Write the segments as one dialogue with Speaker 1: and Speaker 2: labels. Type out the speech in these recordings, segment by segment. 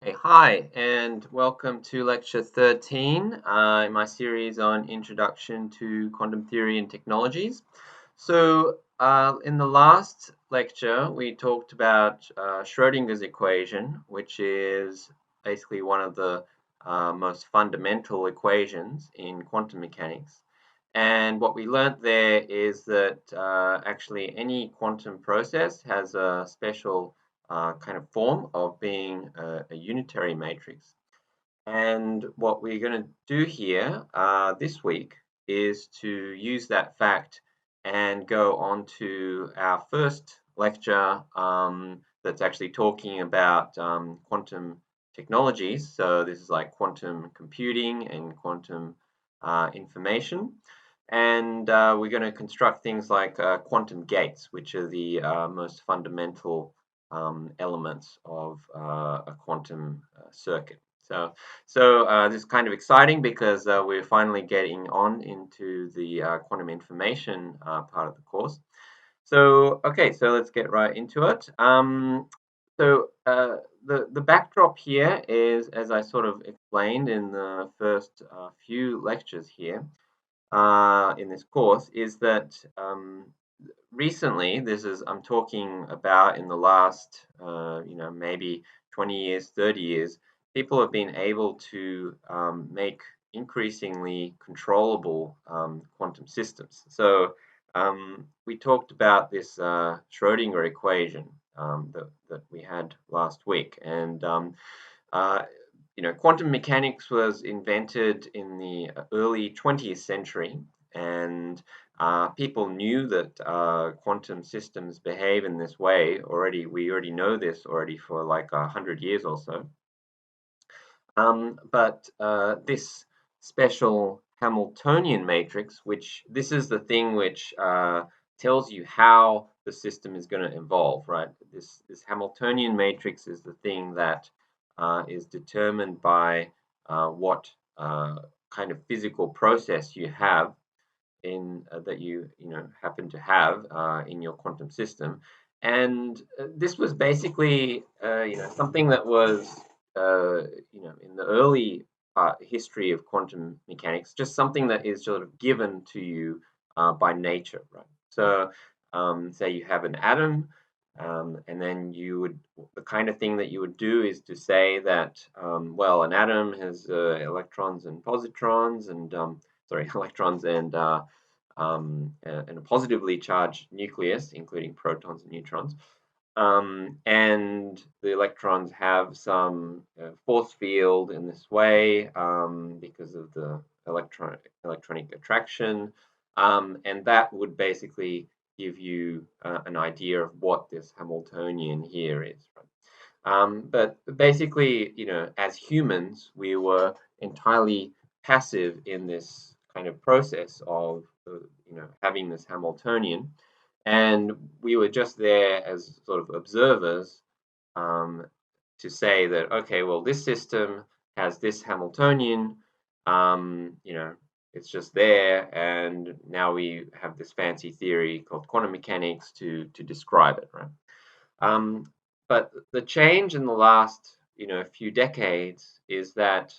Speaker 1: Hey, hi, and welcome to Lecture 13 in my series on Introduction to Quantum Theory and Technologies. In the last lecture, we talked about Schrodinger's equation, which is basically one of the most fundamental equations in quantum mechanics. And what we learnt there is that actually any quantum process has a special kind of form of being a unitary matrix. And what we're going to do here this week is to use that fact and go on to our first lecture that's actually talking about quantum technologies. So this is like quantum computing and quantum information. And we're going to construct things like quantum gates, which are the most fundamental elements of a quantum circuit. This is kind of exciting because we're finally getting on into the quantum information part of the course. So let's get right into it. The backdrop here is, as I sort of explained in the first few lectures here in this course, is that recently, I'm talking about in the last, maybe 20 years, 30 years, people have been able to make increasingly controllable quantum systems. We talked about this Schrodinger equation that we had last week, and uh, quantum mechanics was invented in the early 20th century, and people knew that quantum systems behave in this way already. We already know this already for like 100 years or so. But this special Hamiltonian matrix, which this is the thing which tells you how the system is going to evolve, right? This Hamiltonian matrix is the thing that is determined by what kind of physical process you have in that you happen to have in your quantum system. And this was basically something that was in the early history of quantum mechanics, just something that is sort of given to you by nature, right? Say you have an atom, and then the kind of thing that you would do is to say that, well, an atom has electrons and positrons, and electrons and a positively charged nucleus, including protons and neutrons. And the electrons have some force field in this way because of the electronic attraction. And that would basically give you an idea of what this Hamiltonian here is. Right? But basically, as humans, we were entirely passive in this kind of process of, having this Hamiltonian, and we were just there as sort of observers um, to say that, okay, well, this system has this Hamiltonian, it's just there, and now we have this fancy theory called quantum mechanics to describe it, right? Um, but the change in the last, few decades is that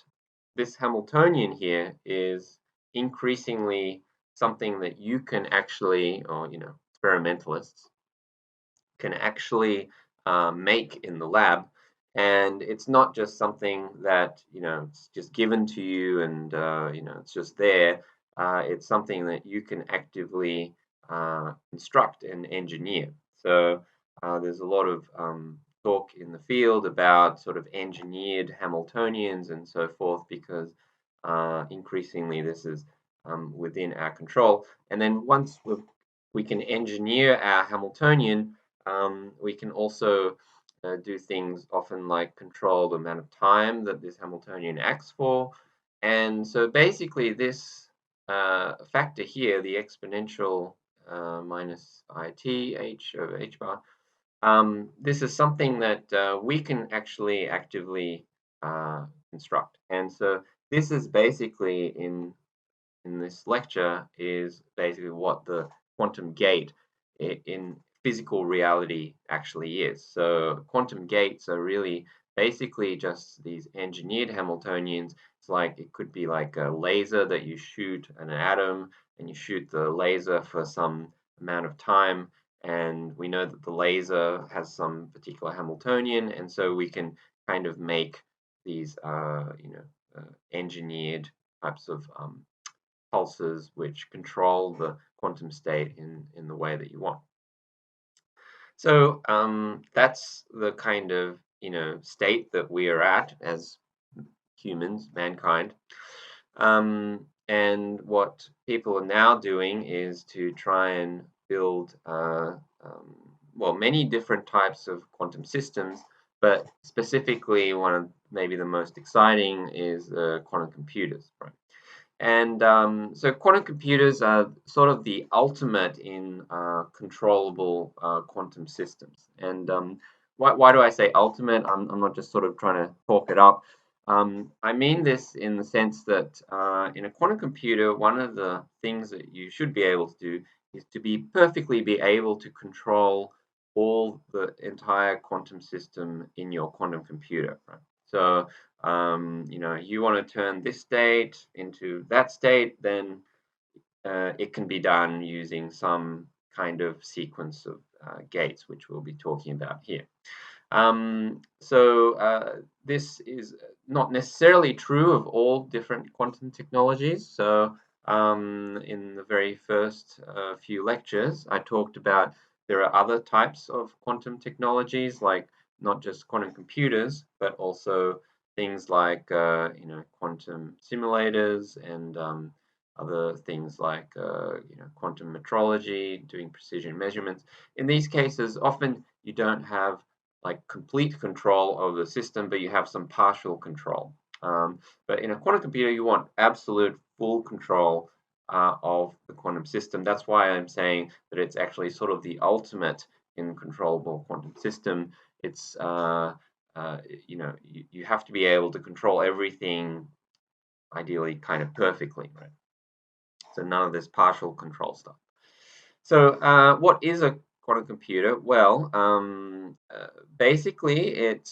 Speaker 1: this Hamiltonian here is increasingly something that you can actually, or experimentalists can actually make in the lab, and it's not just something that it's just given to you and it's just there. It's something that you can actively construct and engineer. There's a lot of talk in the field about sort of engineered Hamiltonians and so forth because increasingly this is within our control. And then once we can engineer our Hamiltonian, we can also do things often like control the amount of time that this Hamiltonian acts for. And so basically this factor here, the exponential minus it h over h bar, this is something that we can actually actively construct. And so this is basically in this lecture is basically what the quantum gate in physical reality actually is. So quantum gates are really basically just these engineered Hamiltonians. It's like it could be like a laser that you shoot at an atom, and you shoot the laser for some amount of time, and we know that the laser has some particular Hamiltonian, and so we can kind of make these engineered types of pulses which control the quantum state in the way that you want. So that's the kind of state that we are at as humans, mankind. And what people are now doing is to try and build, well, many different types of quantum systems, but specifically one of maybe the most exciting is quantum computers, right? And so quantum computers are sort of the ultimate in controllable quantum systems. And why do I say ultimate? I'm not just sort of trying to talk it up. I mean this in the sense that in a quantum computer, one of the things that you should be able to do is to be perfectly be able to control all the entire quantum system in your quantum computer, right? So you want to turn this state into that state, then it can be done using some kind of sequence of gates, which we'll be talking about here. So this is not necessarily true of all different quantum technologies. So in the very first few lectures, I talked about there are other types of quantum technologies, like not just quantum computers, but also things like quantum simulators and other things like quantum metrology, doing precision measurements. In these cases, often you don't have like complete control of the system, but you have some partial control. But in a quantum computer, you want absolute full control of the quantum system. That's why I'm saying that it's actually sort of the ultimate in controllable quantum system. It's you have to be able to control everything ideally kind of perfectly, right? So none of this partial control stuff. So what is a quantum computer? Well, basically it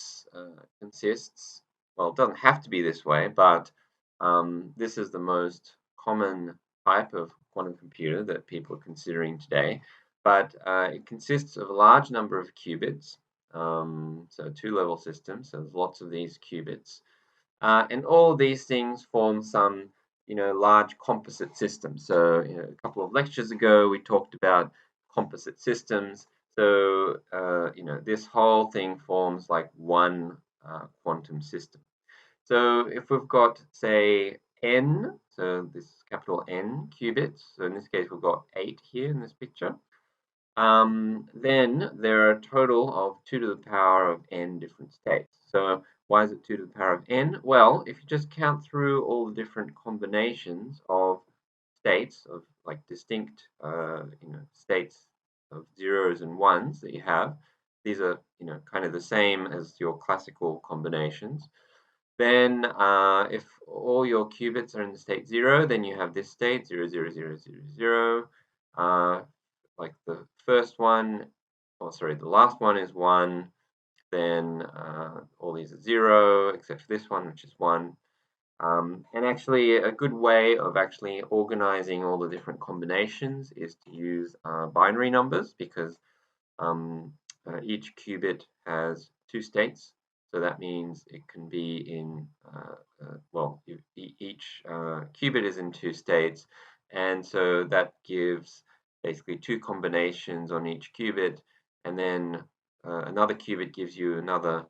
Speaker 1: consists, well, it doesn't have to be this way, but this is the most common type of quantum computer that people are considering today. But it consists of a large number of qubits, so two-level system, so there's lots of these qubits. And all of these things form some large composite systems. So a couple of lectures ago, we talked about composite systems. So this whole thing forms like one quantum system. So if we've got, say, n, so this capital N qubits, so in this case we've got 8 here in this picture, then there are a total of 2 to the power of n different states. So why is it 2 to the power of n? Well, if you just count through all the different combinations of states, of like distinct states of zeros and ones that you have, these are kind of the same as your classical combinations. Then if all your qubits are in the state 0, then you have this state 0, 0, 0, 0, 0. Like the first one, oh sorry, the last one is 1. Then all these are 0, except for this one, which is 1. And actually, a good way of actually organizing all the different combinations is to use binary numbers, because each qubit has 2 states. So that means it can be in, well, each qubit is in 2 states. And so that gives basically 2 combinations on each qubit. And then another qubit gives you another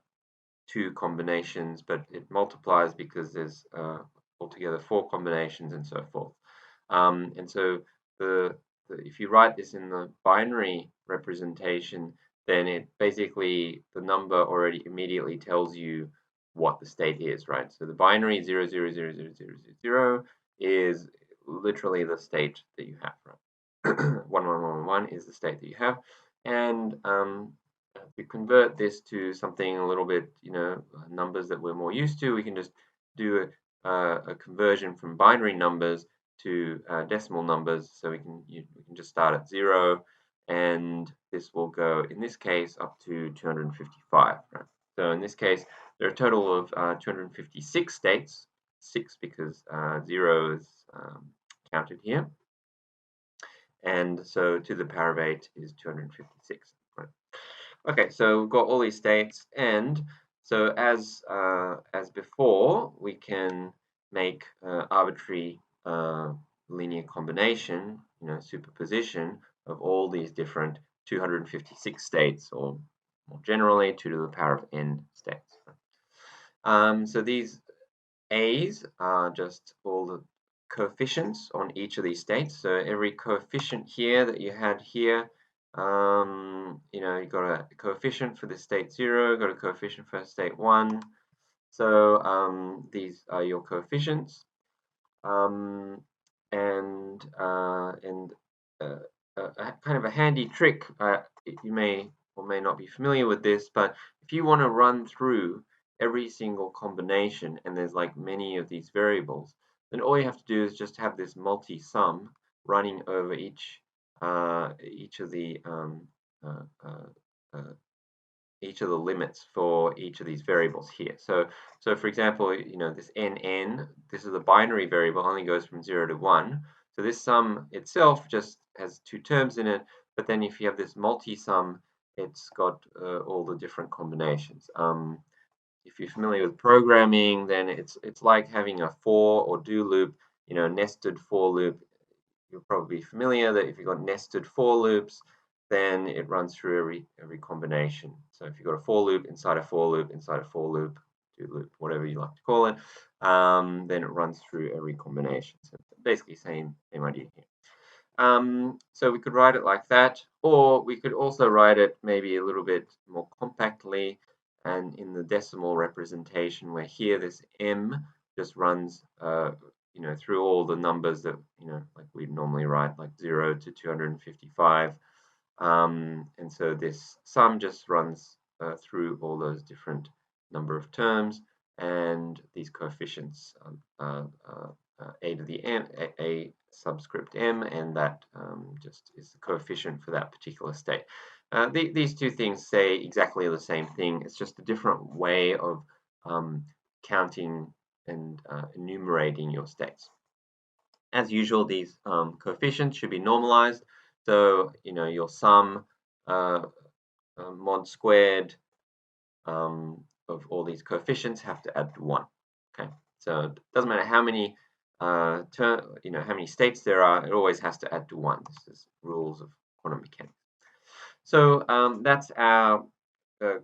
Speaker 1: 2 combinations, but it multiplies because there's altogether 4 combinations and so forth. And so if you write this in the binary representation, then it basically, the number already immediately tells you what the state is, right? So the binary 0, 0, 0, 0, 0, 0 is literally the state that you have, right? 1, 1, 1, 1, 1 is the state that you have. And if we convert this to something a little bit, numbers that we're more used to, we can just do a conversion from binary numbers to decimal numbers. So we can just start at 0, and this will go, in this case, up to 255. Right? So in this case, there are a total of 256 states, 6 because 0 is counted here. And so to the power of 8 is 256. Right. Okay, so we've got all these states, and so as before, we can make arbitrary linear combination, superposition of all these different 256 states, or more generally, 2 to the power of n states. So these a's are just all the coefficients on each of these states. So every coefficient here that you had here, you got a coefficient for the state 0, got a coefficient for state 1. So these are your coefficients. And kind of a handy trick, you may or may not be familiar with this, but if you want to run through every single combination and there's like many of these variables, then all you have to do is just have this multi-sum running over each of the limits for each of these variables here. So for example, this nn, this is a binary variable, only goes from 0 to 1. So this sum itself just has 2 terms in it, but then if you have this multi-sum, it's got all the different combinations. If you're familiar with programming, then it's like having a for or do loop, nested for loop. You're probably familiar that if you've got nested for loops, then it runs through every combination. So if you've got a for loop inside a for loop inside a for loop, do loop, whatever you like to call it, then it runs through every combination. So basically same idea here. So we could write it like that, or we could also write it maybe a little bit more compactly and in the decimal representation, where here this m just runs through all the numbers that like we'd normally write, like 0 to 255. And so this sum just runs through all those different number of terms, and these coefficients a to the m, a subscript m, and that just is the coefficient for that particular state. These two things say exactly the same thing. It's just a different way of counting and enumerating your states. As usual, these coefficients should be normalized. So, your sum mod squared of all these coefficients have to add to 1. Okay, so it doesn't matter how many how many states there are, it always has to add to 1. This is rules of quantum mechanics. So that's our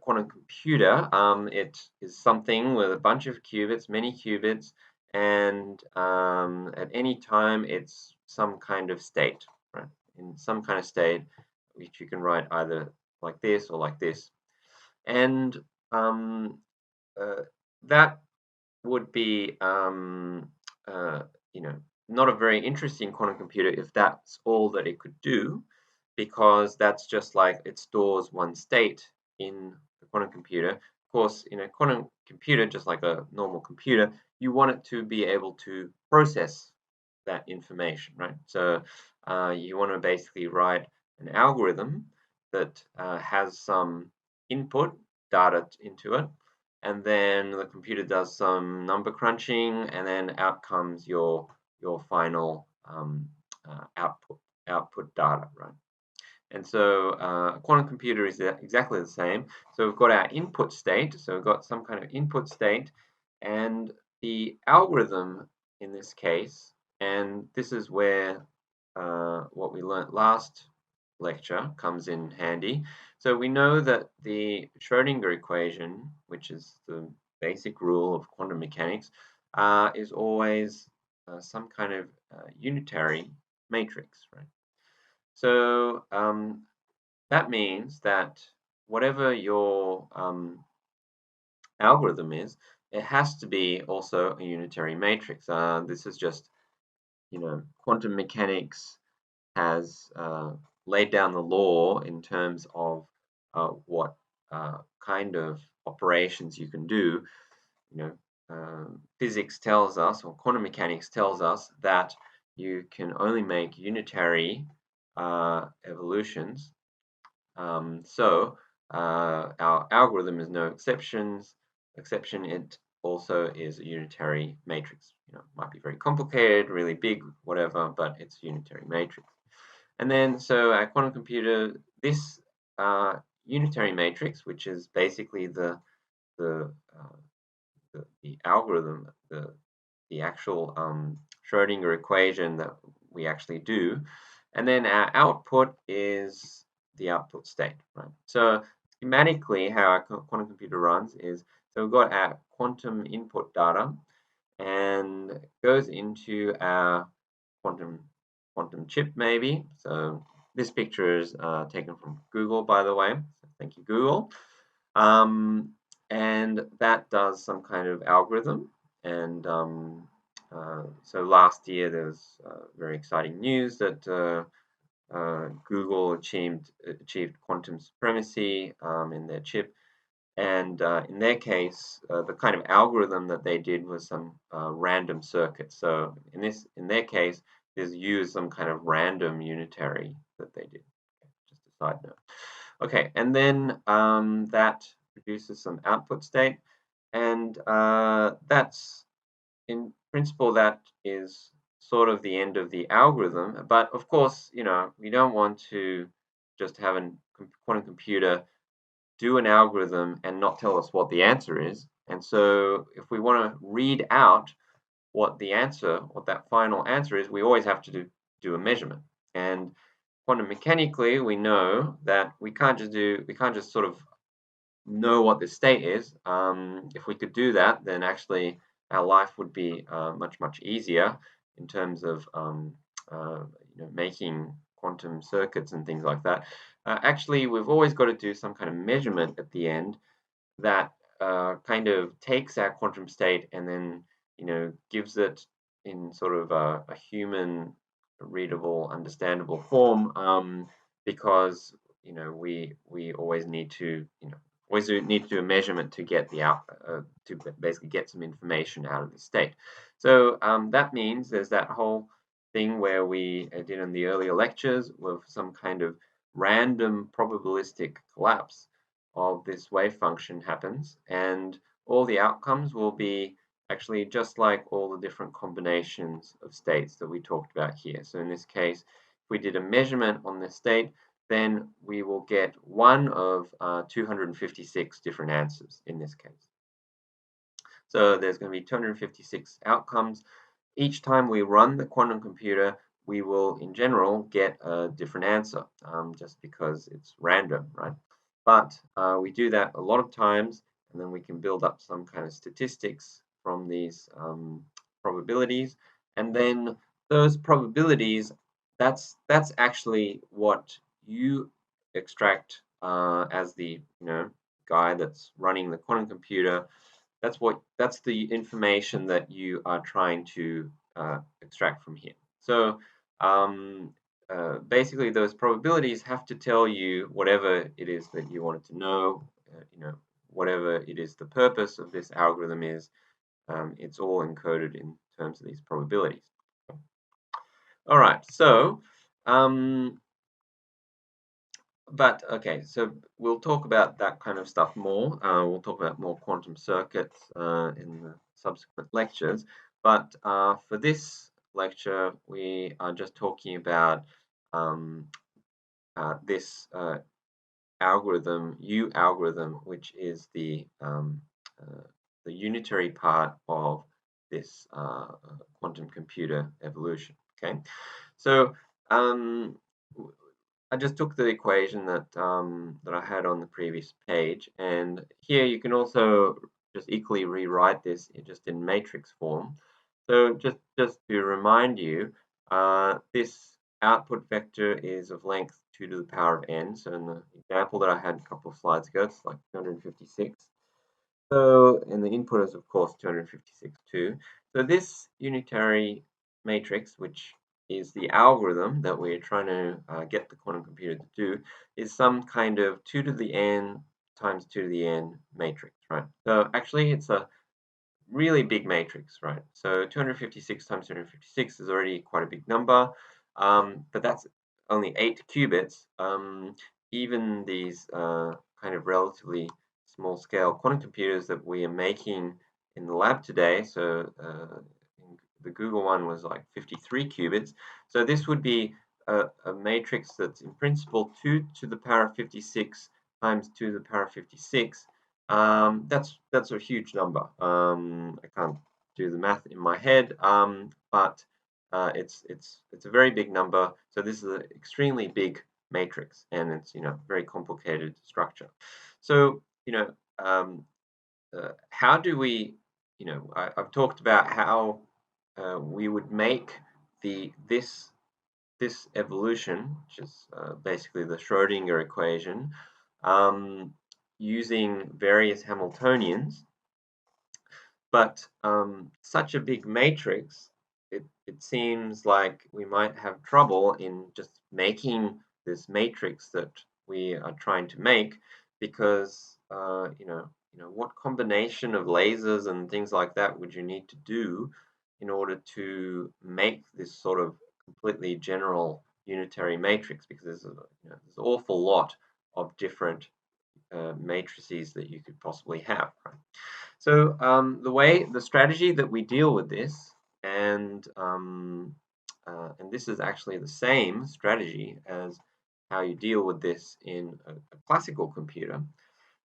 Speaker 1: quantum computer. It is something with a bunch of qubits, many qubits, and at any time it's some kind of state, right? In some kind of state, which you can write either like this or like this. And that would be not a very interesting quantum computer if that's all that it could do, because that's just like it stores one state in the quantum computer. Of course, in a quantum computer, just like a normal computer, you want it to be able to process that information, right? So you want to basically write an algorithm that has some input data into it, and then the computer does some number crunching, and then out comes your final output data, right? And so a quantum computer is exactly the same. So we've got our input state. So we've got some kind of input state, and the algorithm in this case, and this is where what we learnt last lecture comes in handy. So we know that the Schrödinger equation, which is the basic rule of quantum mechanics, is always some kind of unitary matrix, right? So that means that whatever your algorithm is, it has to be also a unitary matrix. This is just, quantum mechanics has laid down the law in terms of what kind of operations you can do. Physics tells us, or quantum mechanics tells us, that you can only make unitary evolutions. So our algorithm is no exception. It also is a unitary matrix. Might be very complicated, really big, whatever, but it's a unitary matrix. And then, so our quantum computer, this unitary matrix, which is basically the algorithm, the actual Schrodinger equation that we actually do, and then our output is the output state, right? So schematically, how our quantum computer runs is, so we've got our quantum input data, and it goes into our quantum chip, maybe. So this picture is taken from Google, by the way. So thank you, Google. And that does some kind of algorithm. And so last year there was very exciting news that Google achieved quantum supremacy in their chip. And in their case, the kind of algorithm that they did was some random circuit. So in their case, is use some kind of random unitary that they did. Okay, just a side note. Okay, and then that produces some output state, and that's in principle that is sort of the end of the algorithm. But of course, we don't want to just have a quantum computer do an algorithm and not tell us what the answer is. And so if we want to read out what that final answer is, we always have to do a measurement. And quantum mechanically, we know that we can't just sort of know what the state is. If we could do that, then actually our life would be much easier in terms of making quantum circuits and things like that. Actually, we've always got to do some kind of measurement at the end that kind of takes our quantum state and then gives it in sort of a human readable, understandable form, because we always need to do a measurement to get to basically get some information out of the state. So that means there's that whole thing where we did in the earlier lectures with some kind of random probabilistic collapse of this wave function happens, and all the outcomes will be actually just like all the different combinations of states that we talked about here. So in this case, if we did a measurement on this state, then we will get one of 256 different answers in this case. So there's going to be 256 outcomes. Each time we run the quantum computer, we will, in general, get a different answer, just because it's random, right? But we do that a lot of times, and then we can build up some kind of statistics from these probabilities. And then those probabilities, that's actually what you extract as the guy that's running the quantum computer. That's the information that you are trying to extract from here. So basically, those probabilities have to tell you whatever it is that you wanted to know. Whatever it is the purpose of this algorithm is. It's all encoded in terms of these probabilities. All right, so but okay, so we'll talk about that kind of stuff more. We'll talk about more quantum circuits in the subsequent lectures. But for this lecture, we are just talking about this algorithm, U algorithm, which is the unitary part of this quantum computer evolution. Okay, so I just took the equation that that I had on the previous page, and here you can also just equally rewrite this just in matrix form. So just to remind you, this output vector is of length 2 to the power of n. So in the example that I had a couple of slides ago, it's like 256. So, and the input is of course 256 too. So this unitary matrix, which is the algorithm that we're trying to get the quantum computer to do, is some kind of 2 to the n times 2 to the n matrix, right? So actually it's a really big matrix, right? So 256 times 256 is already quite a big number, but that's only 8 qubits. Even these kind of relatively small scale quantum computers that we are making in the lab today. So the Google one was like 53 qubits. So this would be a matrix that's in principle 2 to the power of 56 times 2 to the power of 56. That's a huge number. I can't do the math in my head, but it's a very big number. So this is an extremely big matrix, and it's very complicated structure. So how do we I've talked about how we would make this evolution, which is basically the Schrodinger equation, using various Hamiltonians. But such a big matrix, it seems like we might have trouble in just making this matrix that we are trying to make, because what combination of lasers and things like that would you need to do in order to make this sort of completely general unitary matrix? Because there's an awful lot of different matrices that you could possibly have, right? So the strategy that we deal with this, and this is actually the same strategy as how you deal with this in a classical computer,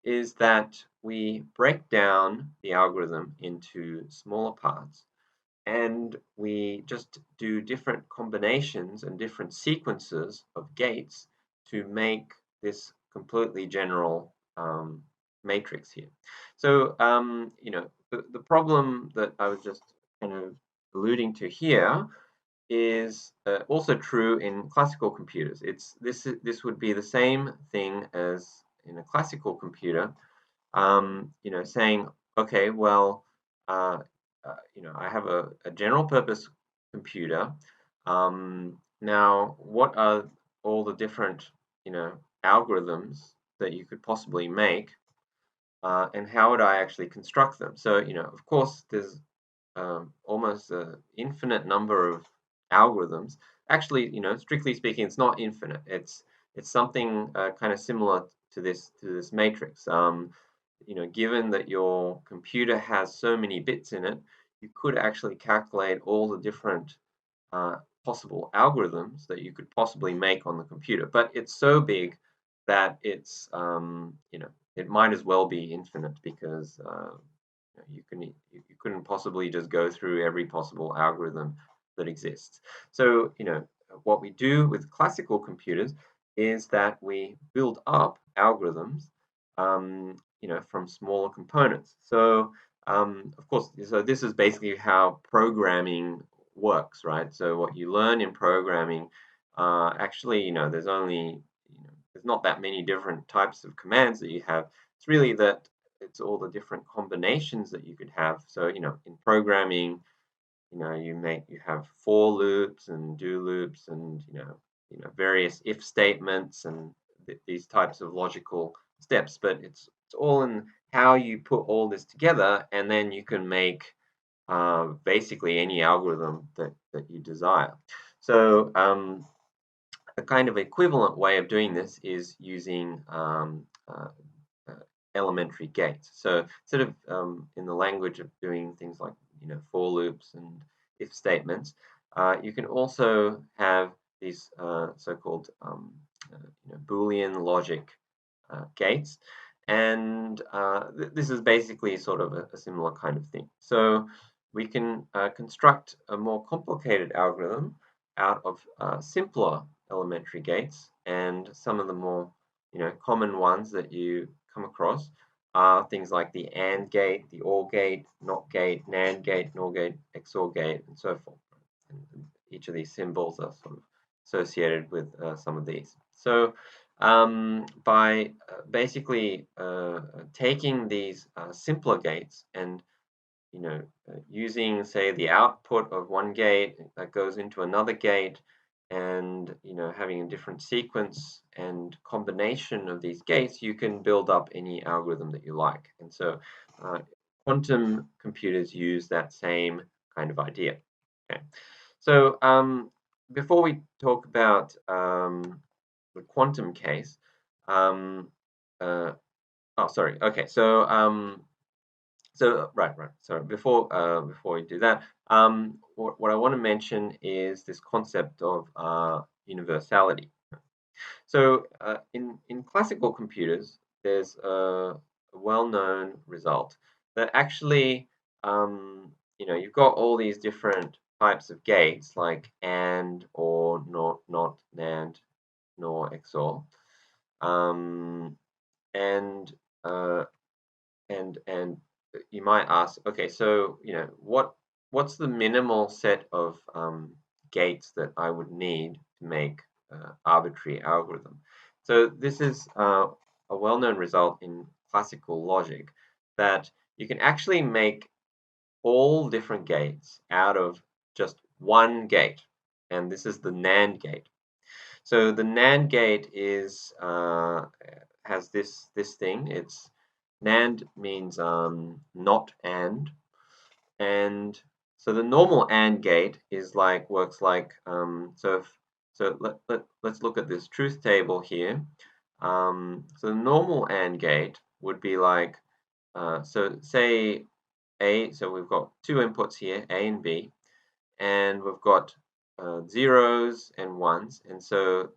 Speaker 1: is that we break down the algorithm into smaller parts, and we just do different combinations and different sequences of gates to make this completely general matrix here. So, the problem that I was just kind of alluding to here is also true in classical computers. This would be the same thing as in a classical computer, saying, okay, well, I have a general purpose computer. Now, what are all the different, algorithms that you could possibly make, and how would I actually construct them? So, of course, there's almost an infinite number of algorithms. Actually, strictly speaking, it's not infinite. It's something kind of similar to this matrix. Given that your computer has so many bits in it, you could actually calculate all the different possible algorithms that you could possibly make on the computer. But it's so big that it might as well be infinite, because you couldn't possibly just go through every possible algorithm that exists. So what we do with classical computers is that we build up algorithms from smaller components. So of course, so this is basically how programming works, right? So what you learn in programming, actually, there's not that many different types of commands that you have. It's really that it's all the different combinations that you could have. So in programming, you have for loops and do loops, and various if statements, and these types of logical steps. But it's all in how you put all this together, and then you can make basically any algorithm that you desire. So a kind of equivalent way of doing this is using elementary gates. So instead of in the language of doing things like for loops and if statements, you can also have these so-called Boolean logic gates, and this is basically sort of a similar kind of thing. So we can construct a more complicated algorithm out of simpler elementary gates, and some of the more common ones that you come across are things like the AND gate, the OR gate, NOT gate, NAND gate, NOR gate, XOR gate, and so forth. And each of these symbols are sort of associated with some of these. So by basically taking these simpler gates and using, say, the output of one gate that goes into another gate, and having a different sequence and combination of these gates, you can build up any algorithm that you like. And so quantum computers use that same kind of idea. Okay, so before we talk about the quantum case, Oh, sorry. Okay, so right. So before we do that, what I want to mention is this concept of universality. So in classical computers, there's a well-known result that actually, you've got all these different types of gates like AND, or not NAND, nor XOR, um, and uh, and you might ask, okay, so what's the minimal set of gates that I would need to make arbitrary algorithm? So this is a well-known result in classical logic, that you can actually make all different gates out of just one gate, and this is the NAND gate. So the NAND gate is has this thing. It's NAND means not and so the normal AND gate is like works like let's look at this truth table here. So the normal AND gate would be like so say A. So we've got two inputs here, A and B, and we've got zeros and ones, and so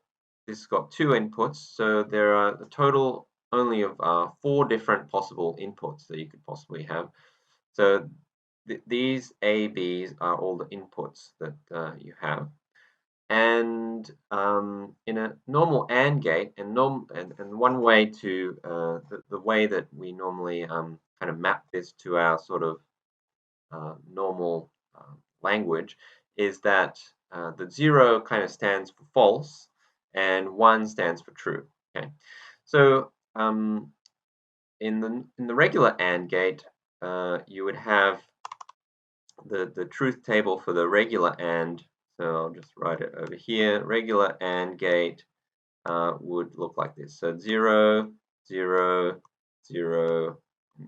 Speaker 1: this has got two inputs, so there are a total only of four different possible inputs that you could possibly have. So these A, B's are all the inputs that you have. And in a normal AND gate, and one way to the way that we normally kind of map this to our sort of normal language is that the zero kind of stands for false and one stands for true. Okay, so in the regular AND gate, you would have the truth table for the regular AND. So I'll just write it over here. Regular AND gate would look like this. So 0, 0, 0,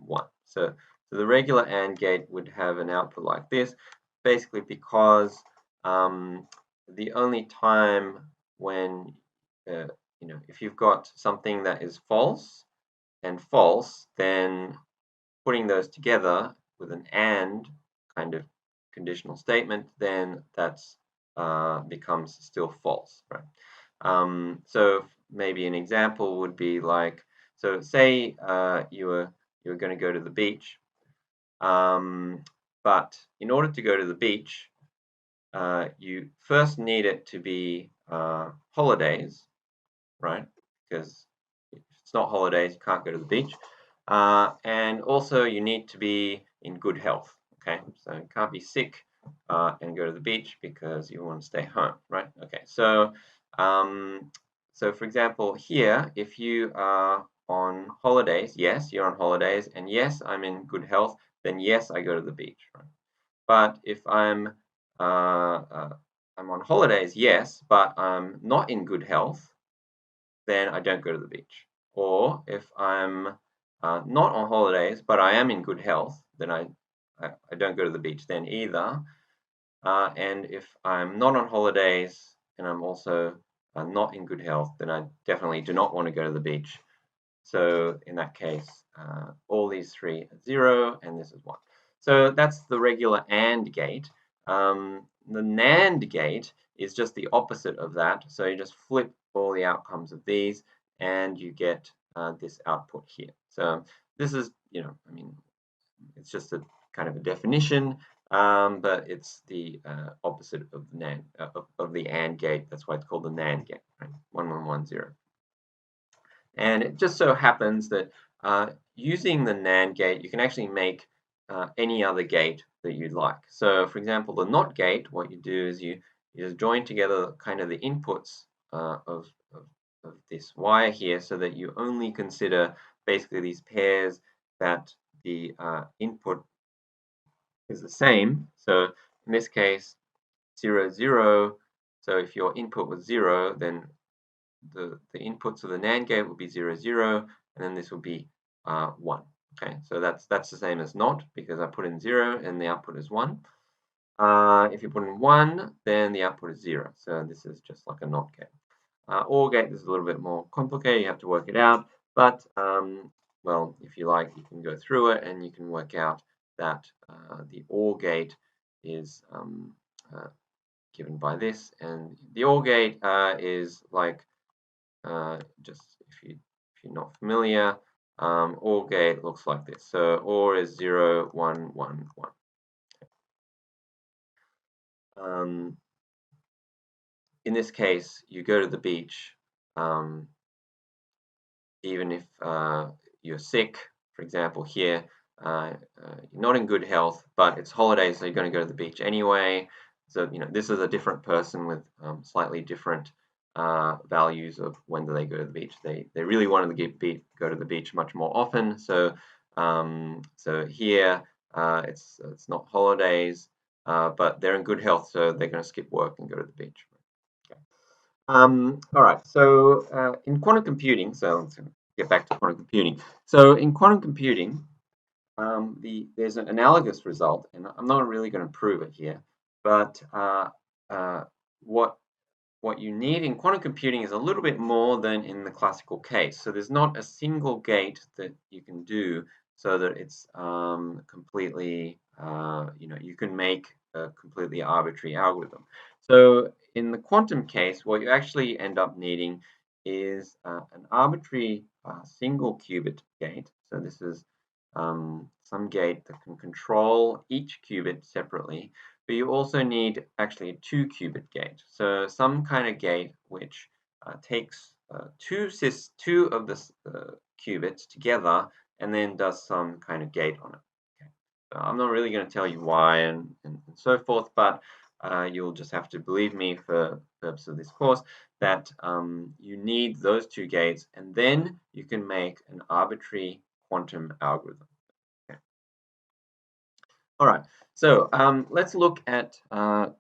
Speaker 1: 1. So the regular AND gate would have an output like this, basically because the only time when, if you've got something that is false and false, then putting those together with an AND kind of conditional statement, then that's becomes still false, right? So maybe an example would be like, so say you were going to go to the beach, but in order to go to the beach, you first need it to be holidays, right? Because if it's not holidays, you can't go to the beach. And also you need to be in good health, okay? So you can't be sick and go to the beach because you want to stay home, right? Okay, so for example here, if you are on holidays, yes, you're on holidays, and yes, I'm in good health, then yes, I go to the beach, right? But if I'm on holidays, yes, but I'm not in good health, then I don't go to the beach. Or if I'm not on holidays, but I am in good health, then I don't go to the beach then either. And if I'm not on holidays and I'm also not in good health, then I definitely do not want to go to the beach. So in that case, all these three are 0 and this is 1. So that's the regular AND gate. The NAND gate is just the opposite of that. So you just flip all the outcomes of these and you get this output here. So this is, I mean, it's just a kind of a definition, but it's the opposite of the NAND of the AND gate. That's why it's called the NAND gate, right? 1110. And it just so happens that using the NAND gate, you can actually make any other gate that you'd like. So for example, the NOT gate, what you do is you just join together kind of the inputs of this wire here so that you only consider basically these pairs that the input is the same. So in this case, 0, 0. So if your input was 0, then the inputs of the NAND gate will be 0, 0, and then this will be 1. Okay, so that's the same as NOT because I put in 0 and the output is 1. If you put in 1, then the output is 0. So this is just like a NOT gate. OR gate is a little bit more complicated. You have to work it out. But well, if you like, you can go through it and you can work out that the OR gate is given by this, and the OR gate is like just if you're not familiar, OR gate looks like this. So OR is 0, 1, 1, 1. In this case, you go to the beach, even if you're sick. For example, here you're not in good health, but it's holidays, so you're going to go to the beach anyway. So this is a different person with slightly different values of when do they go to the beach. They really wanted to go to the beach much more often. So here it's not holidays, but they're in good health, so they're going to skip work and go to the beach. Okay. All right. So in quantum computing, so let's get back to quantum computing. So in quantum computing, there's an analogous result, and I'm not really going to prove it here, but what you need in quantum computing is a little bit more than in the classical case. So there's not a single gate that you can do so that it's completely, you can make a completely arbitrary algorithm. So in the quantum case, what you actually end up needing is an arbitrary single qubit gate. So this is some gate that can control each qubit separately, but you also need actually a 2-qubit gate. So some kind of gate which takes two of the qubits together and then does some kind of gate on it. Okay. So I'm not really going to tell you why and so forth, but you'll just have to believe me for the purpose of this course that you need those 2 gates, and then you can make an arbitrary quantum algorithm. Okay. All right, so let's look at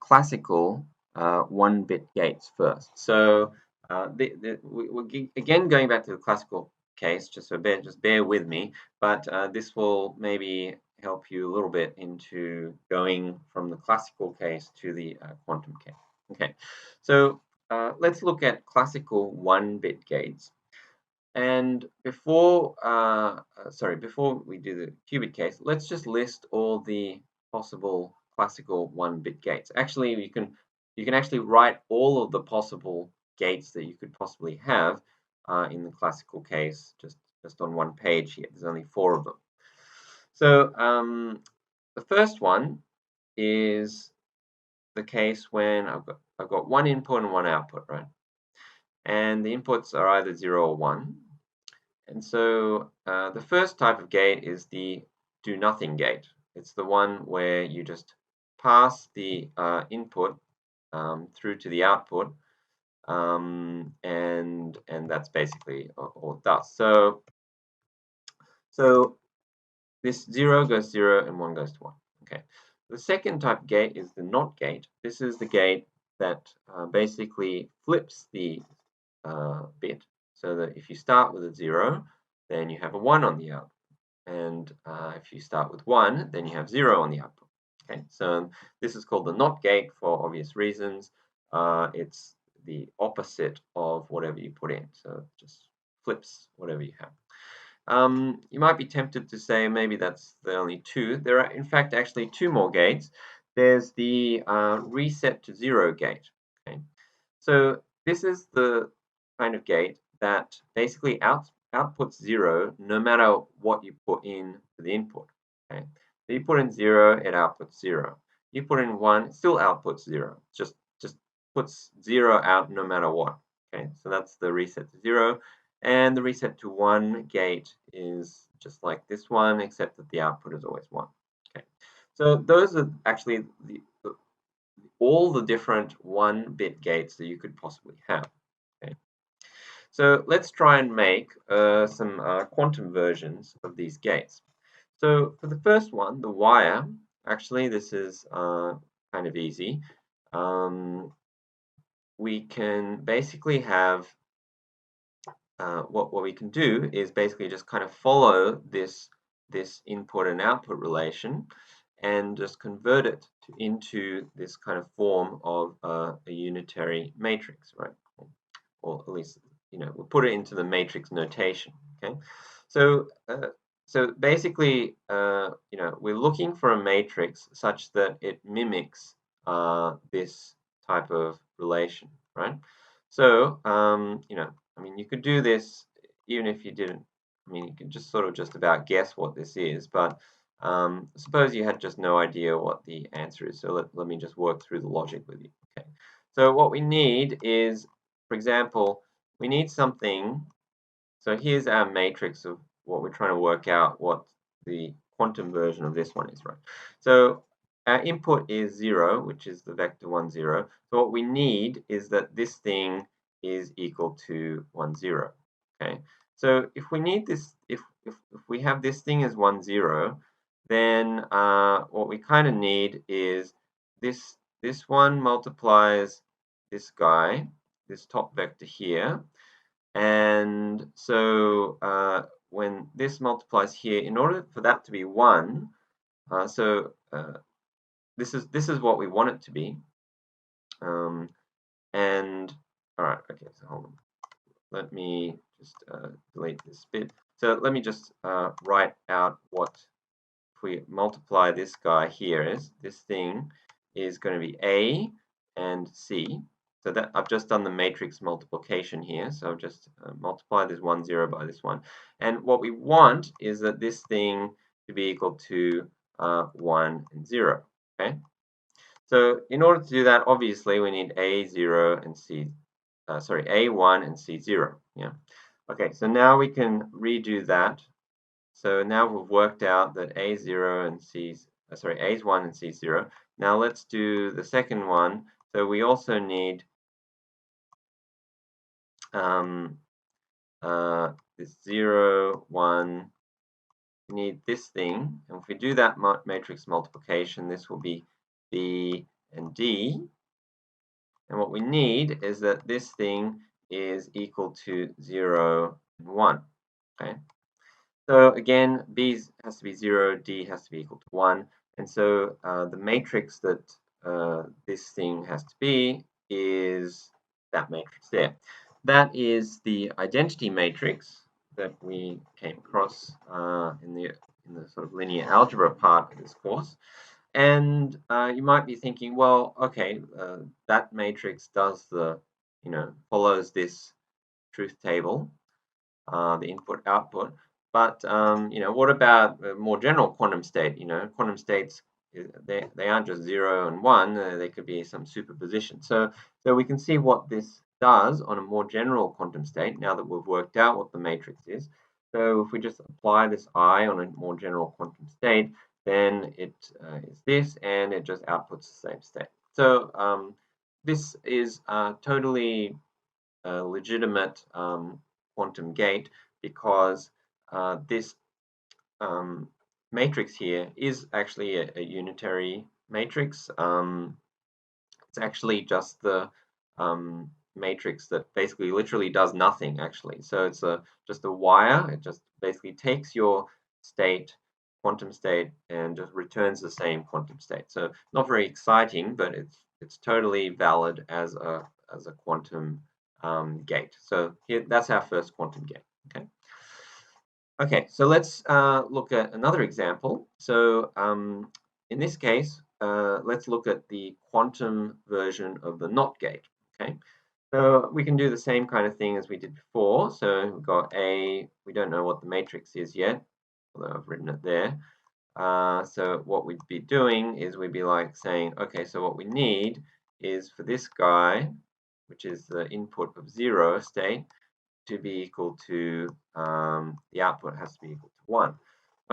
Speaker 1: classical 1-bit gates first. So we're again going back to the classical case, just bear with me, but this will maybe help you a little bit into going from the classical case to the quantum case. Okay, so let's look at classical 1-bit gates. And before we do the qubit case, let's just list all the possible classical 1-bit gates. Actually, you can actually write all of the possible gates that you could possibly have in the classical case just on one page here. There's only 4 of them. So the first one is the case when I've got 1 input and 1 output, right? And the inputs are either 0 or 1. And so the first type of gate is the do nothing gate. It's the one where you just pass the input through to the output, and that's basically all it does. So this 0 goes 0 and 1 goes to 1. Okay. The second type of gate is the NOT gate. This is the gate that basically flips the bit, so that if you start with a 0, then you have a 1 on the output. And if you start with 1, then you have 0 on the output. Okay, so this is called the NOT gate for obvious reasons. It's the opposite of whatever you put in, so it just flips whatever you have. You might be tempted to say maybe that's the only 2. There are in fact actually 2 more gates. There's the reset to 0 gate. Okay, so this is the kind of gate that basically outputs 0 no matter what you put in to the input. Okay, so you put in 0, it outputs 0. You put in 1, it still outputs 0. Just puts 0 out no matter what. Okay, so that's the reset to 0. And the reset to 1 gate is just like this one, except that the output is always 1. Okay, so those are actually all the different 1-bit gates that you could possibly have. Okay, so let's try and make some quantum versions of these gates. So for the first one, the wire, actually this is kind of easy. We can basically have what we can do is basically just kind of follow this input and output relation and just convert it into this kind of form of a unitary matrix, right? Or at least, we'll put it into the matrix notation, okay? So so basically, we're looking for a matrix such that it mimics this type of relation, right? So, I mean, you could do this even if you didn't. I mean, you could just sort of just about guess what this is, but suppose you had just no idea what the answer is. So let me just work through the logic with you. Okay. So what we need is, for example, we need something. So here's our matrix of what we're trying to work out what the quantum version of this one is, right? So our input is 0, which is the vector 1, 0. So what we need is that this thing is equal to 1, 0. Okay. So if we need this, if we have this thing as 1, 0, then what we kind of need is this one multiplies this guy, this top vector here, and so when this multiplies here, in order for that to be 1, this is what we want it to be. Um, and all right, okay, so hold on. Let me just delete this bit. So let me just write out what, if we multiply this guy here, is this thing is going to be A and C. So that I've just done the matrix multiplication here. So I've just multiply this 1, 0 by this one. And what we want is that this thing to be equal to 1 and 0. Okay. So in order to do that, obviously we need A0 and C, sorry, A1 and C0. Yeah. Okay, so now we can redo that. So now we've worked out that A0 and A is 1 and C is 0. Now let's do the second one. So we also need this 0, 1. We need this thing. And if we do that matrix multiplication, this will be B and D. And what we need is that this thing is equal to 0 and 1. Okay. So again, B has to be 0, D has to be equal to 1. And so the matrix that this thing has to be is that matrix there. That is the identity matrix that we came across in the sort of linear algebra part of this course. And you might be thinking, well, okay, that matrix does follows this truth table, the input output. But what about a more general quantum state? Quantum states, they aren't just 0 and 1. They could be some superposition. So we can see what this does on a more general quantum state now that we've worked out what the matrix is. So if we just apply this I on a more general quantum state, then it is this, and it just outputs the same state. So this is totally legitimate quantum gate, because this matrix here is actually a unitary matrix. It's actually just the matrix that basically literally does nothing, actually. So it's just a wire. It just basically takes your quantum state, and just returns the same quantum state. So not very exciting, but it's totally valid as a quantum gate. So here, that's our first quantum gate. Okay. Okay, so let's look at another example. So in this case, let's look at the quantum version of the NOT gate. Okay, so we can do the same kind of thing as we did before. So we've got A, we don't know what the matrix is yet, although I've written it there. So what we'd be doing is we'd be like saying, okay, so what we need is for this guy, which is the input of 0 state, to be equal to, the output has to be equal to 1.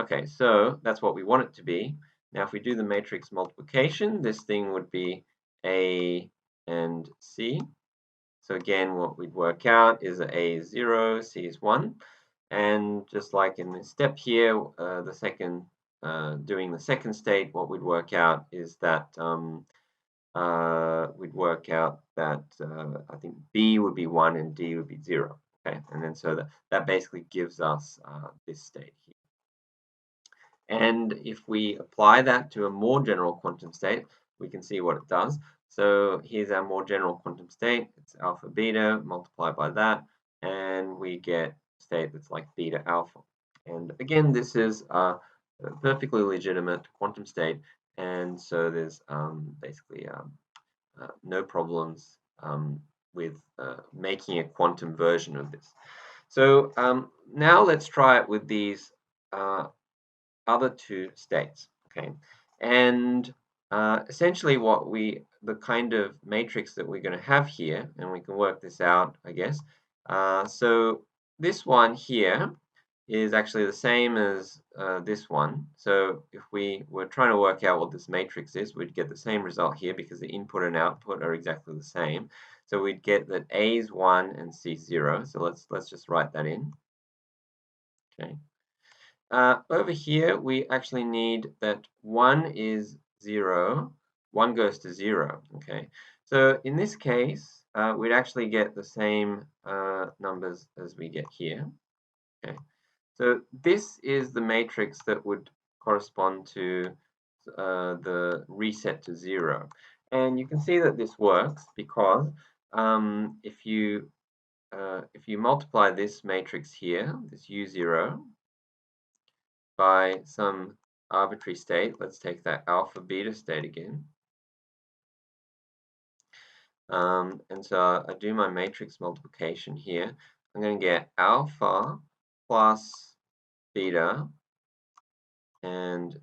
Speaker 1: Okay, so that's what we want it to be. Now, if we do the matrix multiplication, this thing would be A and C. So again, what we'd work out is that A is 0, C is 1. And just like in this step here, doing the second state, what we'd work out is that I think B would be 1 and D would be 0. Okay, and then so that basically gives us this state here. And if we apply that to a more general quantum state, we can see what it does. So here's our more general quantum state. It's alpha beta multiplied by that, and we get a state that's like beta alpha. And again, this is a perfectly legitimate quantum state, and so there's basically no problems with making a quantum version of this. So now let's try it with these uh, other two states, okay? And essentially the kind of matrix that we're going to have here, and we can work this out, I guess. So this one here is actually the same as this one. So if we were trying to work out what this matrix is, we'd get the same result here because the input and output are exactly the same. So we'd get that A is 1 and C is 0. So let's just write that in. Okay. Over here, we actually need that 1 is 0, 1 goes to 0, okay? So in this case, we'd actually get the same numbers as we get here, okay? So this is the matrix that would correspond to the reset to 0. And you can see that this works because if you multiply this matrix here, this U0, by some arbitrary state. Let's take that alpha beta state again. And so I do my matrix multiplication here. I'm going to get alpha plus beta and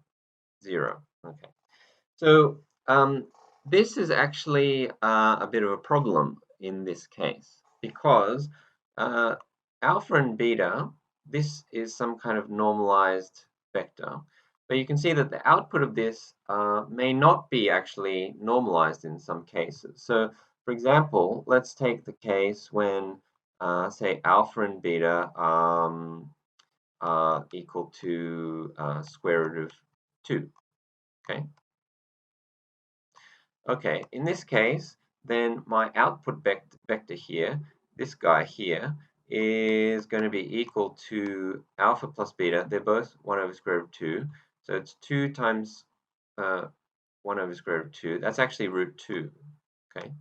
Speaker 1: 0. Okay. So this is actually a bit of a problem in this case because alpha and beta, this is some kind of normalized vector. But you can see that the output of this may not be actually normalized in some cases. So for example, let's take the case when, say, alpha and beta are equal to square root of 2. Okay. Okay, in this case, then my output vector here, this guy here, is going to be equal to alpha plus beta. They're both 1 over square root of 2. So it's 2 times 1 over square root of 2. That's actually root 2. Okay.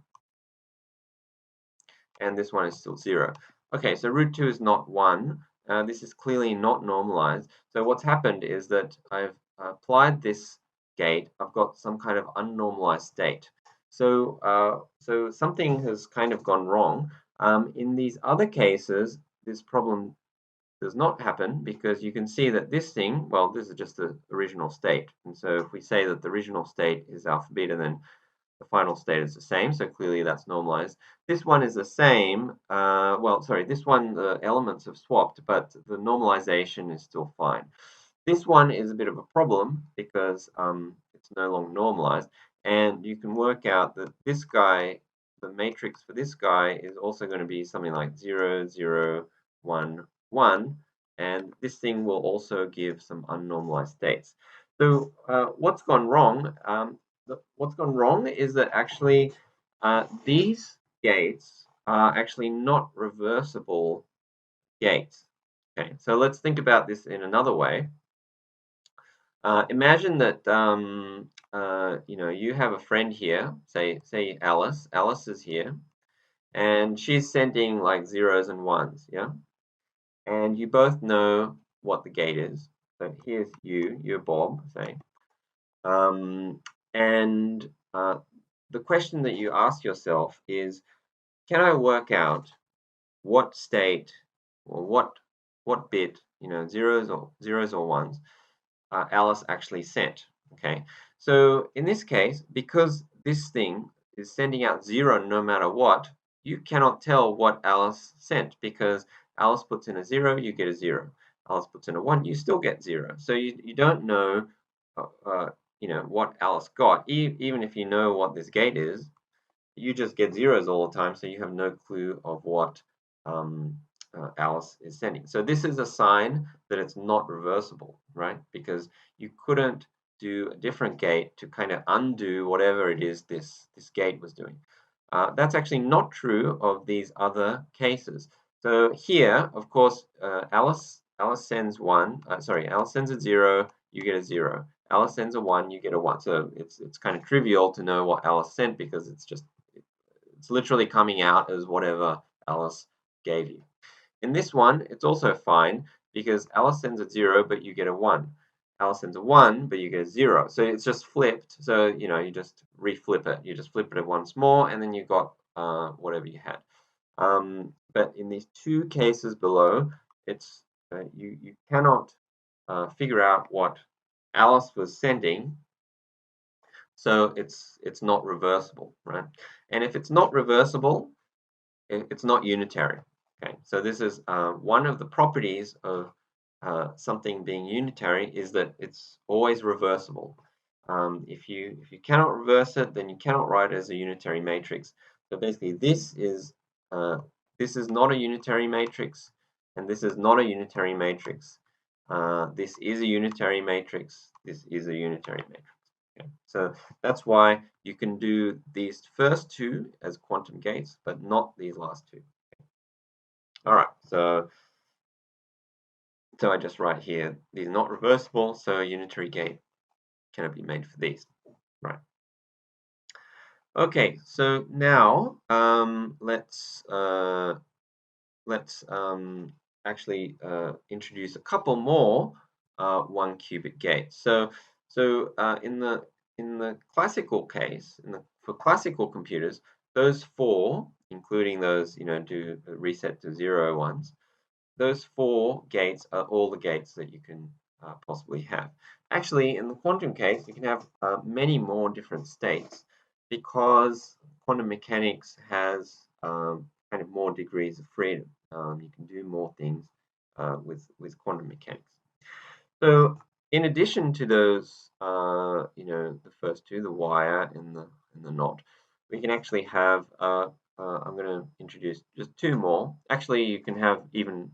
Speaker 1: And this one is still 0. Okay, so root 2 is not 1. This is clearly not normalized. So what's happened is that I've applied this gate. I've got some kind of unnormalized state. So something has kind of gone wrong. In these other cases, this problem does not happen because you can see that this thing, well, this is just the original state. And so if we say that the original state is alpha beta, then the final state is the same, so clearly that's normalized. This one is the same, well, sorry, this one, the elements have swapped, but the normalization is still fine. This one is a bit of a problem because it's no longer normalized, and you can work out that this guy, the matrix for this guy is also going to be something like 0, 0, 1, 1, and this thing will also give some unnormalized states. So what's gone wrong? What's gone wrong is that actually these gates are actually not reversible gates. Okay, so let's think about this in another way. Imagine that you have a friend here, say Alice. Alice is here, and she's sending like zeros and ones, yeah. And you both know what the gate is. So here's you're Bob, say, and the question that you ask yourself is, can I work out what state or what bit, zeros or ones, Alice actually sent? Okay, so in this case, because this thing is sending out 0 no matter what, you cannot tell what Alice sent because Alice puts in a 0, you get a 0. Alice puts in a 1, you still get 0. So you don't know what Alice got. Even if you know what this gate is, you just get zeros all the time, so you have no clue of what Alice is sending. So this is a sign that it's not reversible, right? Because you couldn't do a different gate to kind of undo whatever it is this gate was doing. That's actually not true of these other cases. So here, of course, Alice sends Alice sends a 0, you get a 0. Alice sends a 1, you get a 1. So it's kind of trivial to know what Alice sent because it's literally coming out as whatever Alice gave you. In this one, it's also fine because Alice sends a 0, but you get a 1. Alice sends a 1, but you get a 0. So it's just flipped. So, you just reflip it. You just flip it once more, and then you got whatever you had. But in these two cases below, it's you cannot figure out what Alice was sending, so it's not reversible, right? And if it's not reversible, it's not unitary. Okay, so this is one of the properties of something being unitary is that it's always reversible. If you cannot reverse it, then you cannot write it as a unitary matrix. So basically, this is not a unitary matrix, and this is not a unitary matrix. This is a unitary matrix. This is a unitary matrix. Okay. So that's why you can do these first two as quantum gates, but not these last two. All right, so I just write here, these are not reversible, so a unitary gate cannot be made for these. Right. Okay, so now let's actually introduce a couple more 1-qubit gates. So in the classical case, for classical computers, those 4, including those do reset to 0 ones, those 4 gates are all the gates that you can possibly have. Actually, in the quantum case, you can have many more different states because quantum mechanics has kind of more degrees of freedom. You can do more things with quantum mechanics. So, in addition to those, the first two, the wire and the knot, we can actually have. I'm going to introduce just 2 more. Actually, you can have even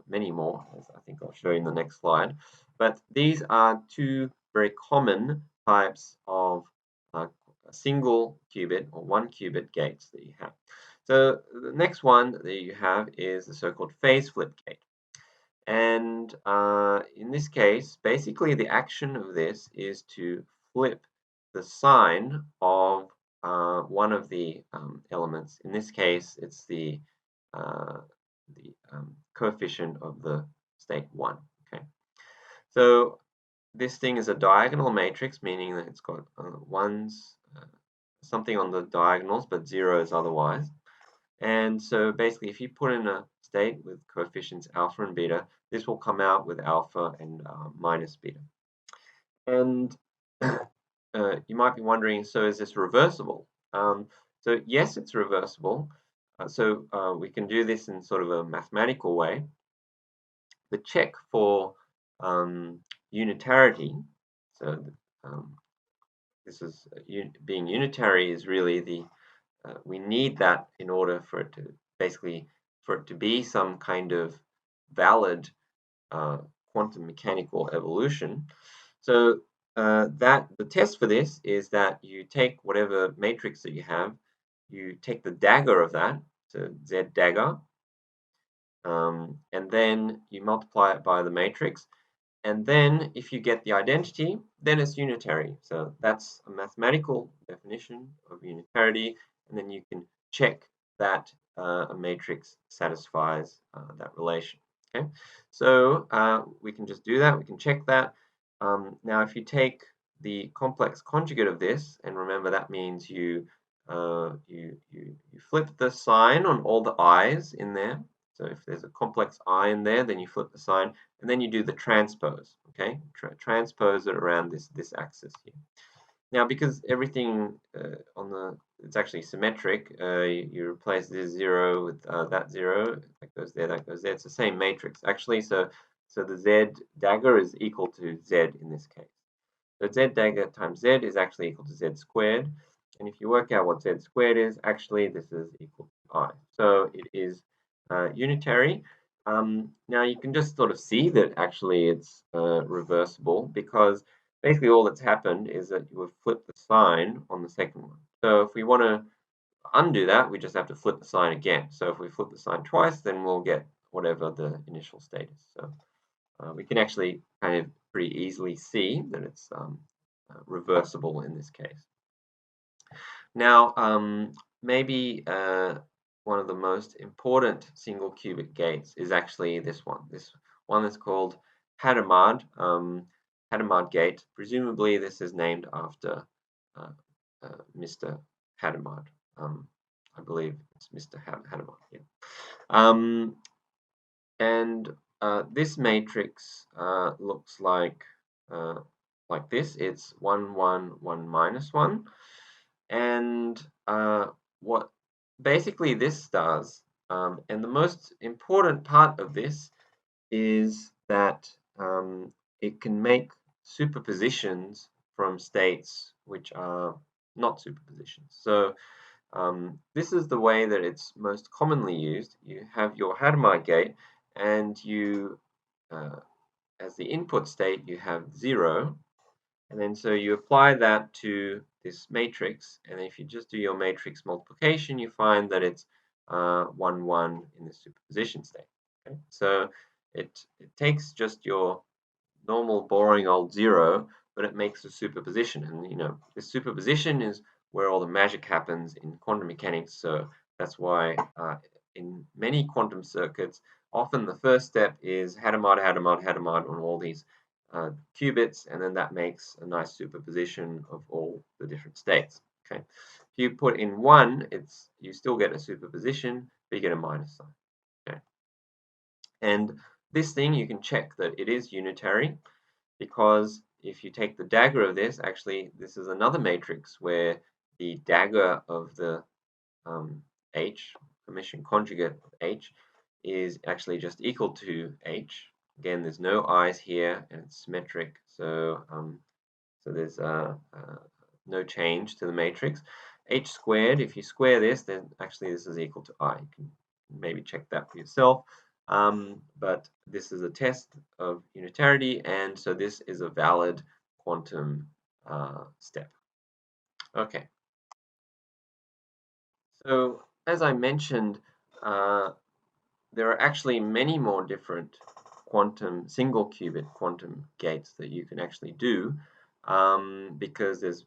Speaker 1: many more, as I think I'll show you in the next slide. But these are 2 very common types of single qubit or 1-qubit gates that you have. So the next one that you have is the so-called phase flip gate. And in this case, basically the action of this is to flip the sign of one of the elements. In this case, it's the coefficient of the state 1. Okay, so this thing is a diagonal matrix, meaning that it's got ones, something on the diagonals, but zeros otherwise. And so basically, if you put in a state with coefficients alpha and beta, this will come out with alpha and minus beta. And you might be wondering, so is this reversible? So yes, it's reversible. We can do this in sort of a mathematical way. The check for unitarity, so this is being unitary is really the we need that in order for it to basically for it to be some kind of valid quantum mechanical evolution. So that the test for this is that you take whatever matrix that you have, you take the dagger of that, so Z dagger, and then you multiply it by the matrix. And then if you get the identity, then it's unitary. So that's a mathematical definition of unitarity. And then you can check that a matrix satisfies that relation. Okay, so we can just do that. We can check that. Now, if you take the complex conjugate of this, and remember that means you flip the sign on all the i's in there. So if there's a complex I in there, then you flip the sign, and then you do the transpose. Okay, transpose it around this axis here. Now, because everything it's actually symmetric, you replace this 0 with that 0. That goes there. That goes there. It's the same matrix actually. So the Z dagger is equal to Z in this case. So Z dagger times Z is actually equal to Z squared. And if you work out what Z squared is, actually this is equal to I. So it is unitary. Now you can just sort of see that actually it's reversible because basically all that's happened is that you have flipped the sign on the second one. So if we want to undo that, we just have to flip the sign again. So if we flip the sign twice, then we'll get whatever the initial state is. So we can actually kind of pretty easily see that it's reversible in this case. Now, maybe one of the most important single qubit gates is actually this one, this one that's called Hadamard, Hadamard gate. Presumably, this is named after uh, Mr. Hadamard. I believe it's Mr. Hadamard. Yeah. Um, and this matrix looks like this. It's 1, 1, 1 minus 1. And what basically this does, and the most important part of this is that it can make superpositions from states which are not superpositions. So this is the way that it's most commonly used. You have your Hadamard gate, and you, as the input state, you have 0, and then so you apply that to this matrix, and if you just do your matrix multiplication, you find that it's 1, 1 in the superposition state. Okay? So it takes just your normal boring old 0, but it makes a superposition. And this superposition is where all the magic happens in quantum mechanics. So that's why in many quantum circuits, often the first step is Hadamard, Hadamard, Hadamard on all these qubits, and then that makes a nice superposition of all the different states. Okay, if you put in 1, you still get a superposition, but you get a minus sign. Okay, and this thing you can check that it is unitary, because if you take the dagger of this, actually this is another matrix where the dagger of the H, Hermitian conjugate of H, is actually just equal to H. Again, there's no i's here, and it's symmetric, so there's no change to the matrix. H squared, if you square this, then actually this is equal to I. You can maybe check that for yourself. But this is a test of unitarity, and so this is a valid quantum step. Okay. So as I mentioned, there are actually many more different single qubit quantum gates that you can actually do, because there's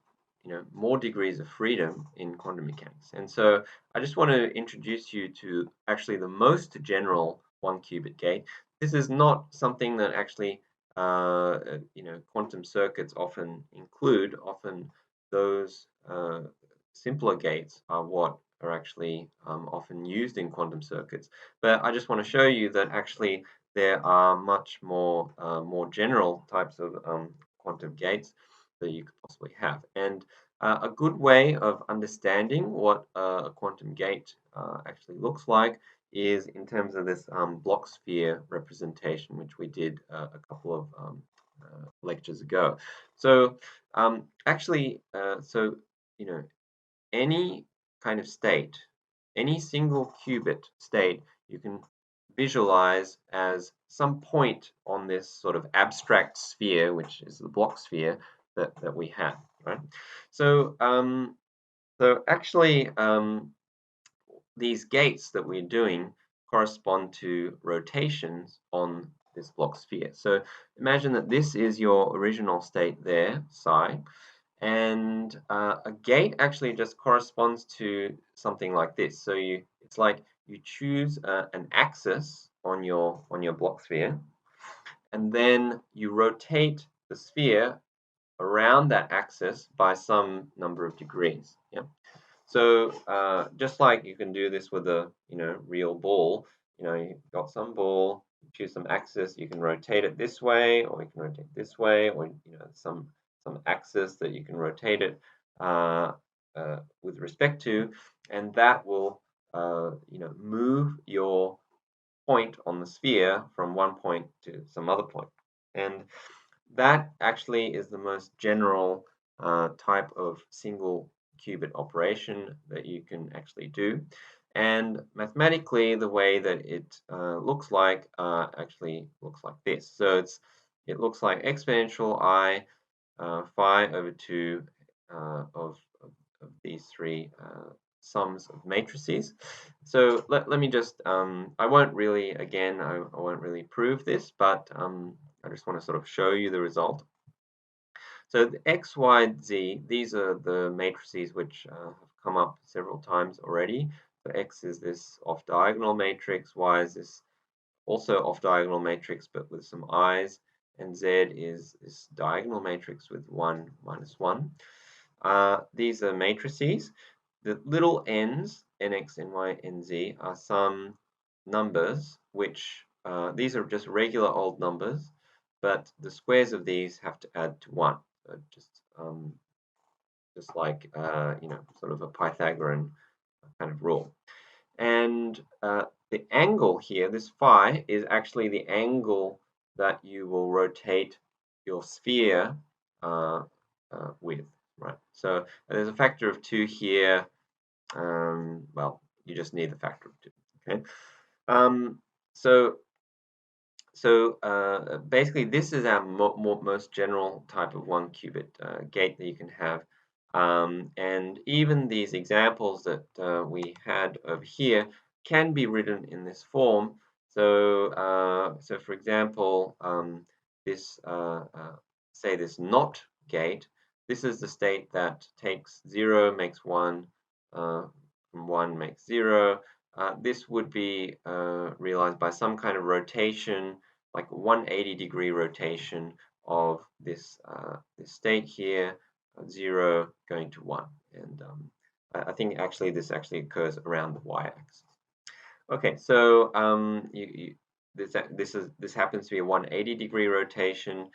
Speaker 1: more degrees of freedom in quantum mechanics. And so I just want to introduce you to actually the most general 1 qubit gate. This is not something that actually quantum circuits often include. Often those simpler gates are what are actually often used in quantum circuits. But I just want to show you that actually there are much more general types of quantum gates that you could possibly have. And a good way of understanding what a quantum gate actually looks like is in terms of this Bloch sphere representation, which we did a couple of lectures ago. So actually, any kind of state, any single qubit state, you can visualize as some point on this sort of abstract sphere, which is the Bloch sphere that we have, right? So, actually, these gates that we're doing correspond to rotations on this Bloch sphere. So imagine that this is your original state there, psi, and a gate actually just corresponds to something like this. So it's like you choose an axis on your Bloch sphere, and then you rotate the sphere around that axis by some number of degrees. Yeah. So just like you can do this with a real ball, you've got some ball, you choose some axis, you can rotate it this way, or you can rotate it this way, or some axis that you can rotate it with respect to, and that will move your point on the sphere from one point to some other point. And that actually is the most general type of single qubit operation that you can actually do. And mathematically, the way that it looks like actually looks like this. So it looks like exponential I phi over 2 of these three sums of matrices. So let me just, I won't really, again, I won't really prove this, but I just want to sort of show you the result. So the X, Y, Z, these are the matrices which have come up several times already. So X is this off-diagonal matrix, Y is this also off-diagonal matrix, but with some i's, and z is this diagonal matrix with 1, -1. These are matrices. The little n's, nx, ny, nz, are some numbers which, these are just regular old numbers, but the squares of these have to add to 1. So just like, sort of a Pythagorean kind of rule. And the angle here, this phi, is actually the angle that you will rotate your sphere with, right? So there's a factor of 2 here. Well, you just need the factor of 2, okay? So basically, this is our most general type of 1-qubit gate that you can have. And even these examples that we had over here can be written in this form. So for example, this say this NOT gate. This is the state that takes 0, makes 1, from 1 makes 0. This would be realized by some kind of rotation, like 180-degree rotation of this this state here, 0 going to 1. And I think actually this actually occurs around the y-axis. Okay, so this happens to be a 180-degree rotation.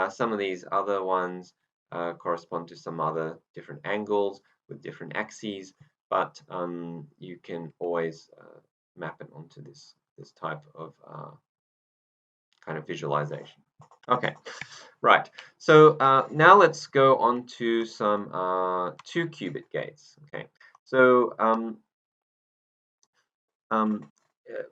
Speaker 1: Some of these other ones correspond to some other different angles with different axes, but you can always map it onto this type of kind of visualization. Okay, right. So now let's go on to some 2-qubit gates. Okay, so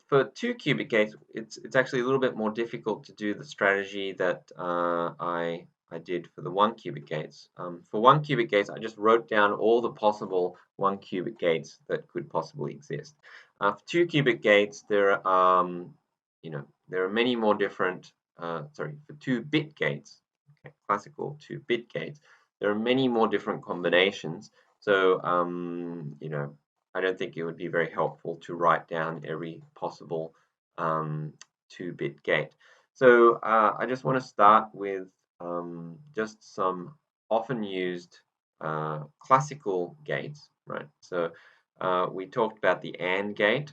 Speaker 1: for 2-qubit gates, it's actually a little bit more difficult to do the strategy that I did for the 1-qubit gates. For 1-qubit gates, I just wrote down all the possible 1-qubit gates that could possibly exist. For 2-qubit gates, there are there are many more different. Sorry, for 2-bit gates, okay, classical 2-bit gates, there are many more different combinations. So I don't think it would be very helpful to write down every possible 2-bit gate. So I just want to start with just some often used classical gates, right? So we talked about the AND gate,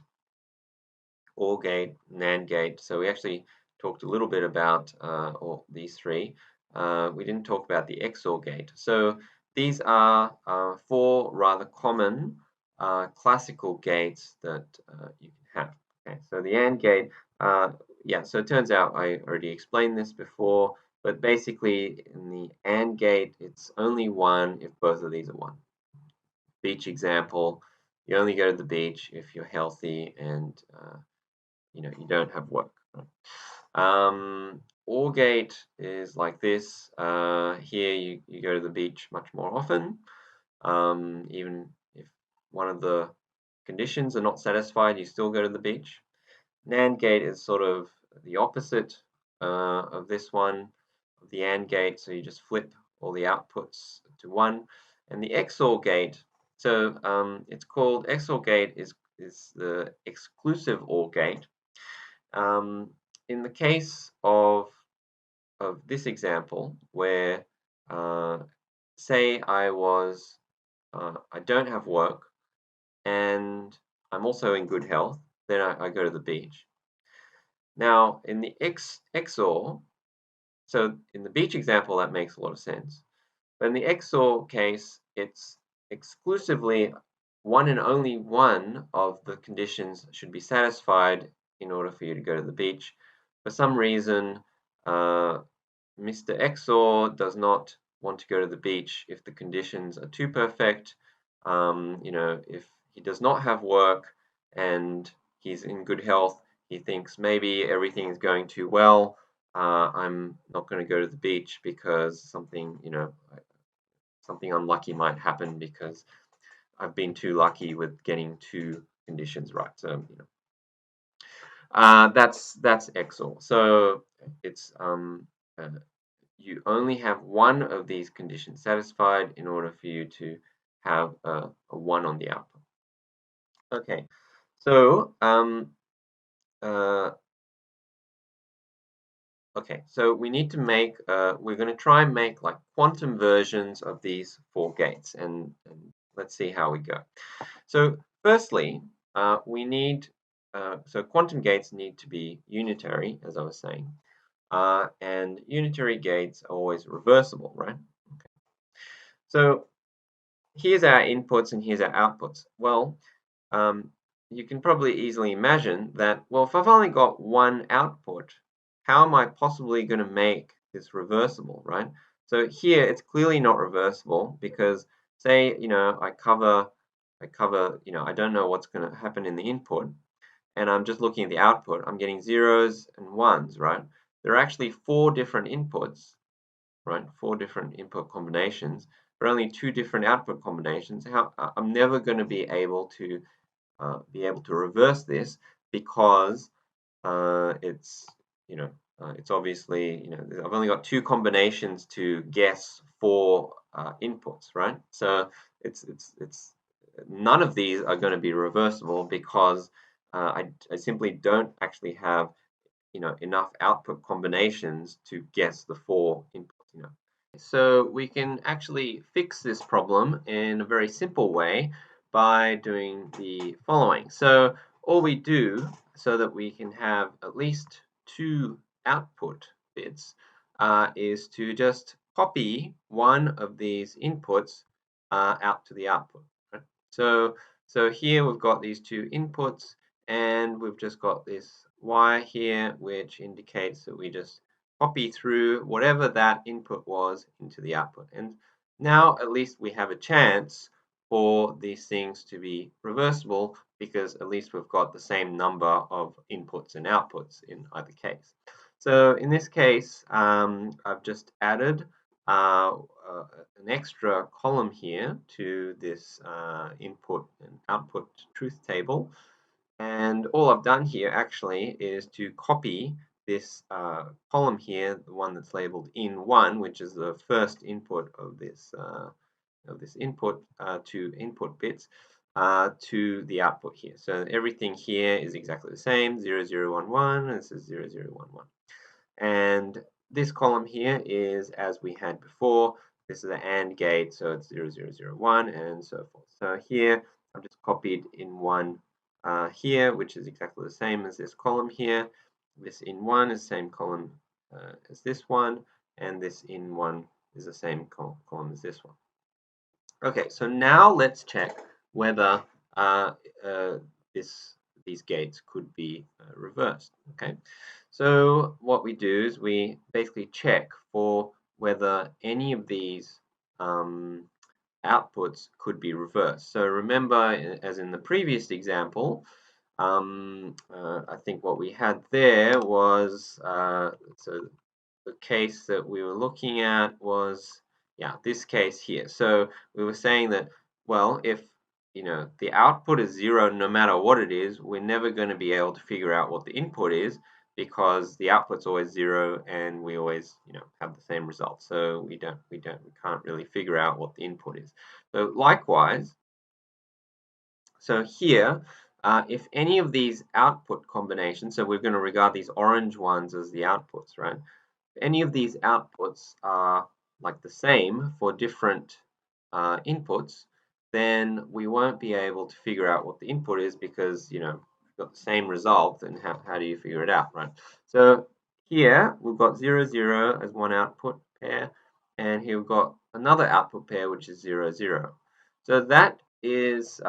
Speaker 1: OR gate, NAND gate. So we actually talked a little bit about all these three. We didn't talk about the XOR gate. So these are 4 rather common classical gates that you can have. Okay, so the AND gate, yeah, so it turns out I already explained this before, but basically in the AND gate, it's only 1 if both of these are 1. Beach example, you only go to the beach if you're healthy and you don't have work. Right? OR gate is like this. Here you go to the beach much more often. Even if one of the conditions are not satisfied, you still go to the beach. NAND gate is sort of the opposite of this one, of the AND gate. So you just flip all the outputs to 1. And the XOR gate, so it's called XOR gate is the exclusive OR gate. In the case of this example, where say I don't have work and I'm also in good health, then I go to the beach. Now, in the XOR, so in the beach example, that makes a lot of sense. But in the XOR case, it's exclusively one and only one of the conditions should be satisfied in order for you to go to the beach. For some reason, Mr. XOR does not want to go to the beach if the conditions are too perfect. If he does not have work and he's in good health, he thinks maybe everything is going too well. I'm not going to go to the beach because something unlucky might happen because I've been too lucky with getting 2 conditions right. So that's XOR. So it's you only have one of these conditions satisfied in order for you to have a 1 on the output. Okay, so Okay, so we need to make, we're going to try and make like quantum versions of these 4 gates, and let's see how we go. So firstly, we need, so quantum gates need to be unitary, as I was saying, and unitary gates are always reversible, right? Okay. So here's our inputs and here's our outputs. Well, um, you can probably easily imagine that, well, if I've only got one output, how am I possibly going to make this reversible, right? So here it's clearly not reversible because say, I cover, I don't know what's going to happen in the input and I'm just looking at the output. I'm getting zeros and ones, right? There are actually 4 different inputs, right? 4 different input combinations, but only 2 different output combinations. I'm never going to be able to reverse this because it's it's obviously I've only got 2 combinations to guess 4 inputs, right? So it's none of these are going to be reversible because I simply don't actually have enough output combinations to guess the 4 inputs. So we can actually fix this problem in a very simple way by doing the following. So all we do so that we can have at least 2 output bits is to just copy one of these inputs out to the output. Right? So here we've got these 2 inputs and we've just got this Y here, which indicates that we just copy through whatever that input was into the output. And now at least we have a chance for these things to be reversible because at least we've got the same number of inputs and outputs in either case. So in this case, I've just added an extra column here to this input and output truth table. And all I've done here actually is to copy this column here, the one that's labeled in1, which is the first input of this input, 2 input bits, to the output here. So everything here is exactly the same, 0, 0, 1, 1, and this is 0, 0, 1, 1. And this column here is as we had before. This is the AND gate, so it's 0, 0, 0, 1, and so forth. So here I've just copied in1 here, which is exactly the same as this column here. This in1 is the same column as this one, and this in1 is the same column as this one. Okay, so now let's check whether these gates could be reversed. Okay, so what we do is we basically check for whether any of these outputs could be reversed. So remember, as in the previous example, I think what we had there was so the case that we were looking at was, yeah, this case here. So we were saying that, well, if the output is 0 no matter what it is, we're never going to be able to figure out what the input is because the output's always 0 and we always have the same result. So we can't really figure out what the input is. So likewise, so here, if any of these output combinations, so we're going to regard these orange ones as the outputs, right? If any of these outputs are like the same for different inputs, then we won't be able to figure out what the input is because, we've got the same result, and how do you figure it out, right? So here we've got 0, 0 as one output pair, and here we've got another output pair, which is 0, 0. So that is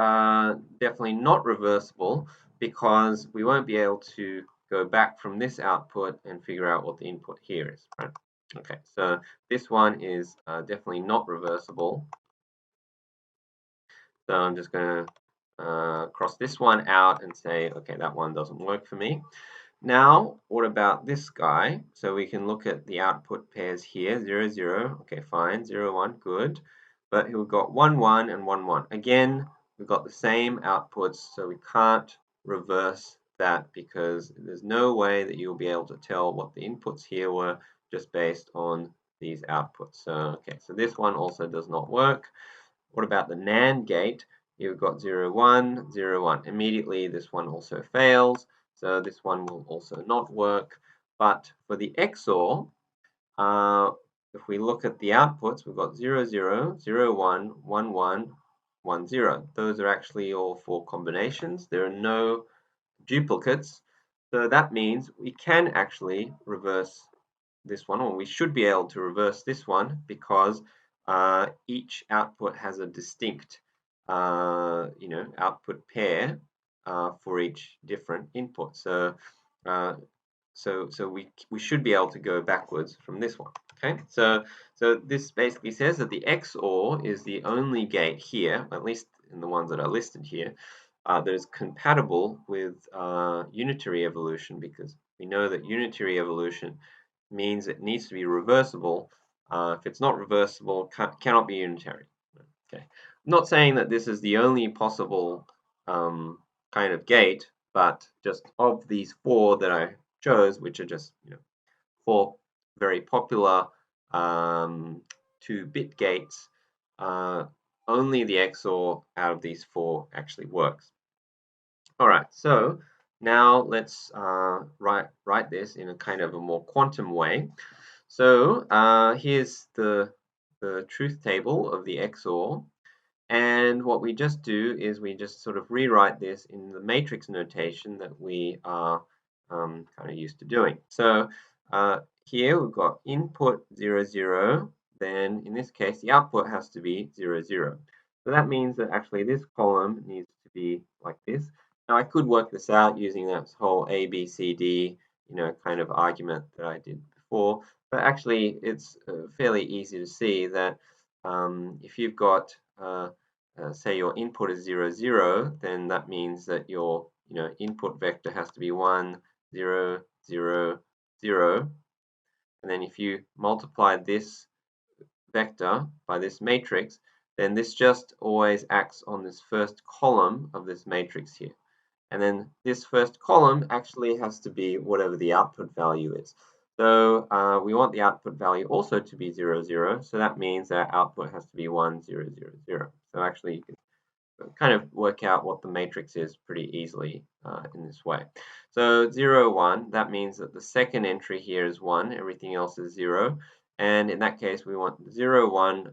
Speaker 1: definitely not reversible because we won't be able to go back from this output and figure out what the input here is, right? Okay, so this one is definitely not reversible. So I'm just going to cross this one out and say, okay, that one doesn't work for me. Now, what about this guy? So we can look at the output pairs here, 0, 0, okay, fine, 0, 1, good. But we've got 1, 1, and 1, 1. Again, we've got the same outputs, so we can't reverse that because there's no way that you'll be able to tell what the inputs here were just based on these outputs. So, okay, so this one also does not work. What about the NAND gate? You've got 0, 1, 0, 1. Immediately, this one also fails. So this one will also not work. But for the XOR, if we look at the outputs, we've got 0, 0, 0, 1, 1, 1, 1, 0. Those are actually all 4 combinations. There are no duplicates. So that means we can actually reverse this one, or we should be able to reverse this one, because each output has a distinct output pair for each different input. So we should be able to go backwards from this one. Okay, so this basically says that the XOR is the only gate here, at least in the ones that are listed here, that is compatible with unitary evolution, because we know that unitary evolution means it needs to be reversible. If it's not reversible, cannot be unitary. Okay, I'm not saying that this is the only possible kind of gate, but just of these 4 that I chose, which are just 4 very popular 2-bit gates, only the XOR out of these 4 actually works. All right, so now let's write this in a kind of a more quantum way. So here's the truth table of the XOR. And what we just do is we just sort of rewrite this in the matrix notation that we are kind of used to doing. So here we've got input 0, 0. Then in this case, the output has to be 0, 0. So that means that actually this column needs to be like this. Now I could work this out using that whole A, B, C, D, kind of argument that I did before. But actually, it's fairly easy to see that if you've got say your input is 0, 0, then that means that your input vector has to be 1, 0, 0, 0. And then if you multiply this vector by this matrix, then this just always acts on this first column of this matrix here. And then this first column actually has to be whatever the output value is. So we want the output value also to be 0, 0. So that means that output has to be 1, 0, 0, 0. So actually you can kind of work out what the matrix is pretty easily in this way. So 0, 1, that means that the second entry here is 1, everything else is 0. And in that case, we want 0, 1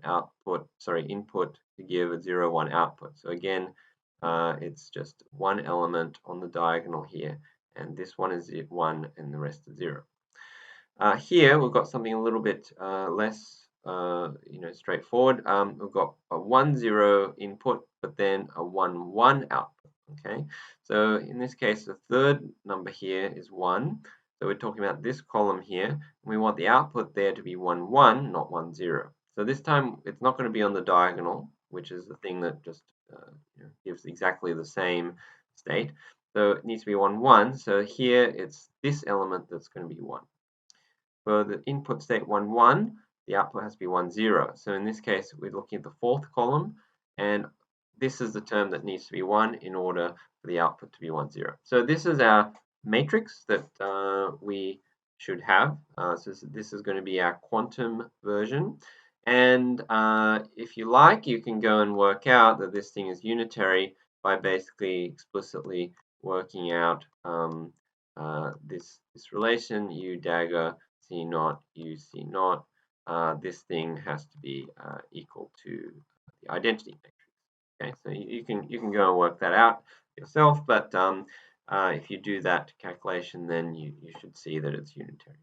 Speaker 1: input to give a 0, 1 output. So again, it's just one element on the diagonal here, and this one is 1 and the rest is 0. Here we've got something a little bit less straightforward. We've got a 1, 0 input, but then a 1, 1 output. Okay, so in this case, the third number here is 1. So we're talking about this column here, and we want the output there to be 1, 1, not 1, 0. So this time it's not going to be on the diagonal, which is the thing that just gives exactly the same state. So it needs to be 1, 1. So here it's this element that's going to be 1. For the input state 1, 1, the output has to be 1, 0. So in this case, we're looking at the fourth column, and this is the term that needs to be 1 in order for the output to be 1, 0. So this is our matrix that we should have. So this is going to be our quantum version. And if you like, you can go and work out that this thing is unitary by basically explicitly working out this relation U dagger C naught U C naught. This thing has to be equal to the identity matrix. Okay, so you can go and work that out yourself, but if you do that calculation, then you should see that it's unitary.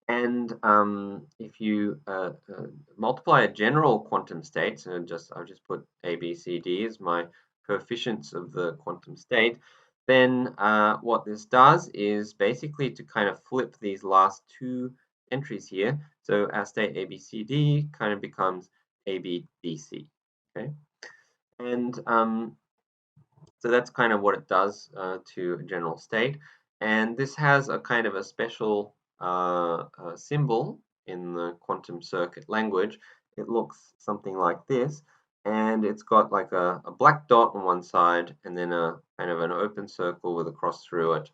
Speaker 1: And if you multiply a general quantum state, so I'll just put A, B, C, D as my coefficients of the quantum state, then what this does is basically to kind of flip these last 2 entries here. So our state A, B, C, D kind of becomes A, B, D, C. Okay, and so that's kind of what it does to a general state. And this has a kind of a special symbol in the quantum circuit language. It looks something like this, and it's got like a black dot on one side and then a kind of an open circle with a cross through it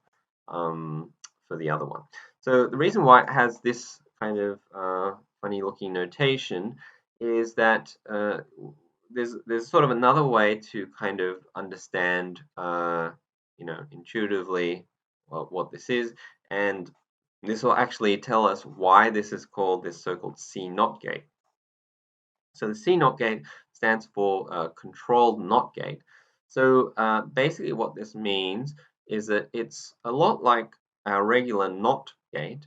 Speaker 1: for the other one. So the reason why it has this kind of funny looking notation is that there's sort of another way to kind of understand intuitively what this is, And this will actually tell us why this is called this so-called C-NOT gate. So the C-NOT gate stands for controlled NOT gate. So basically what this means is that it's a lot like our regular NOT gate,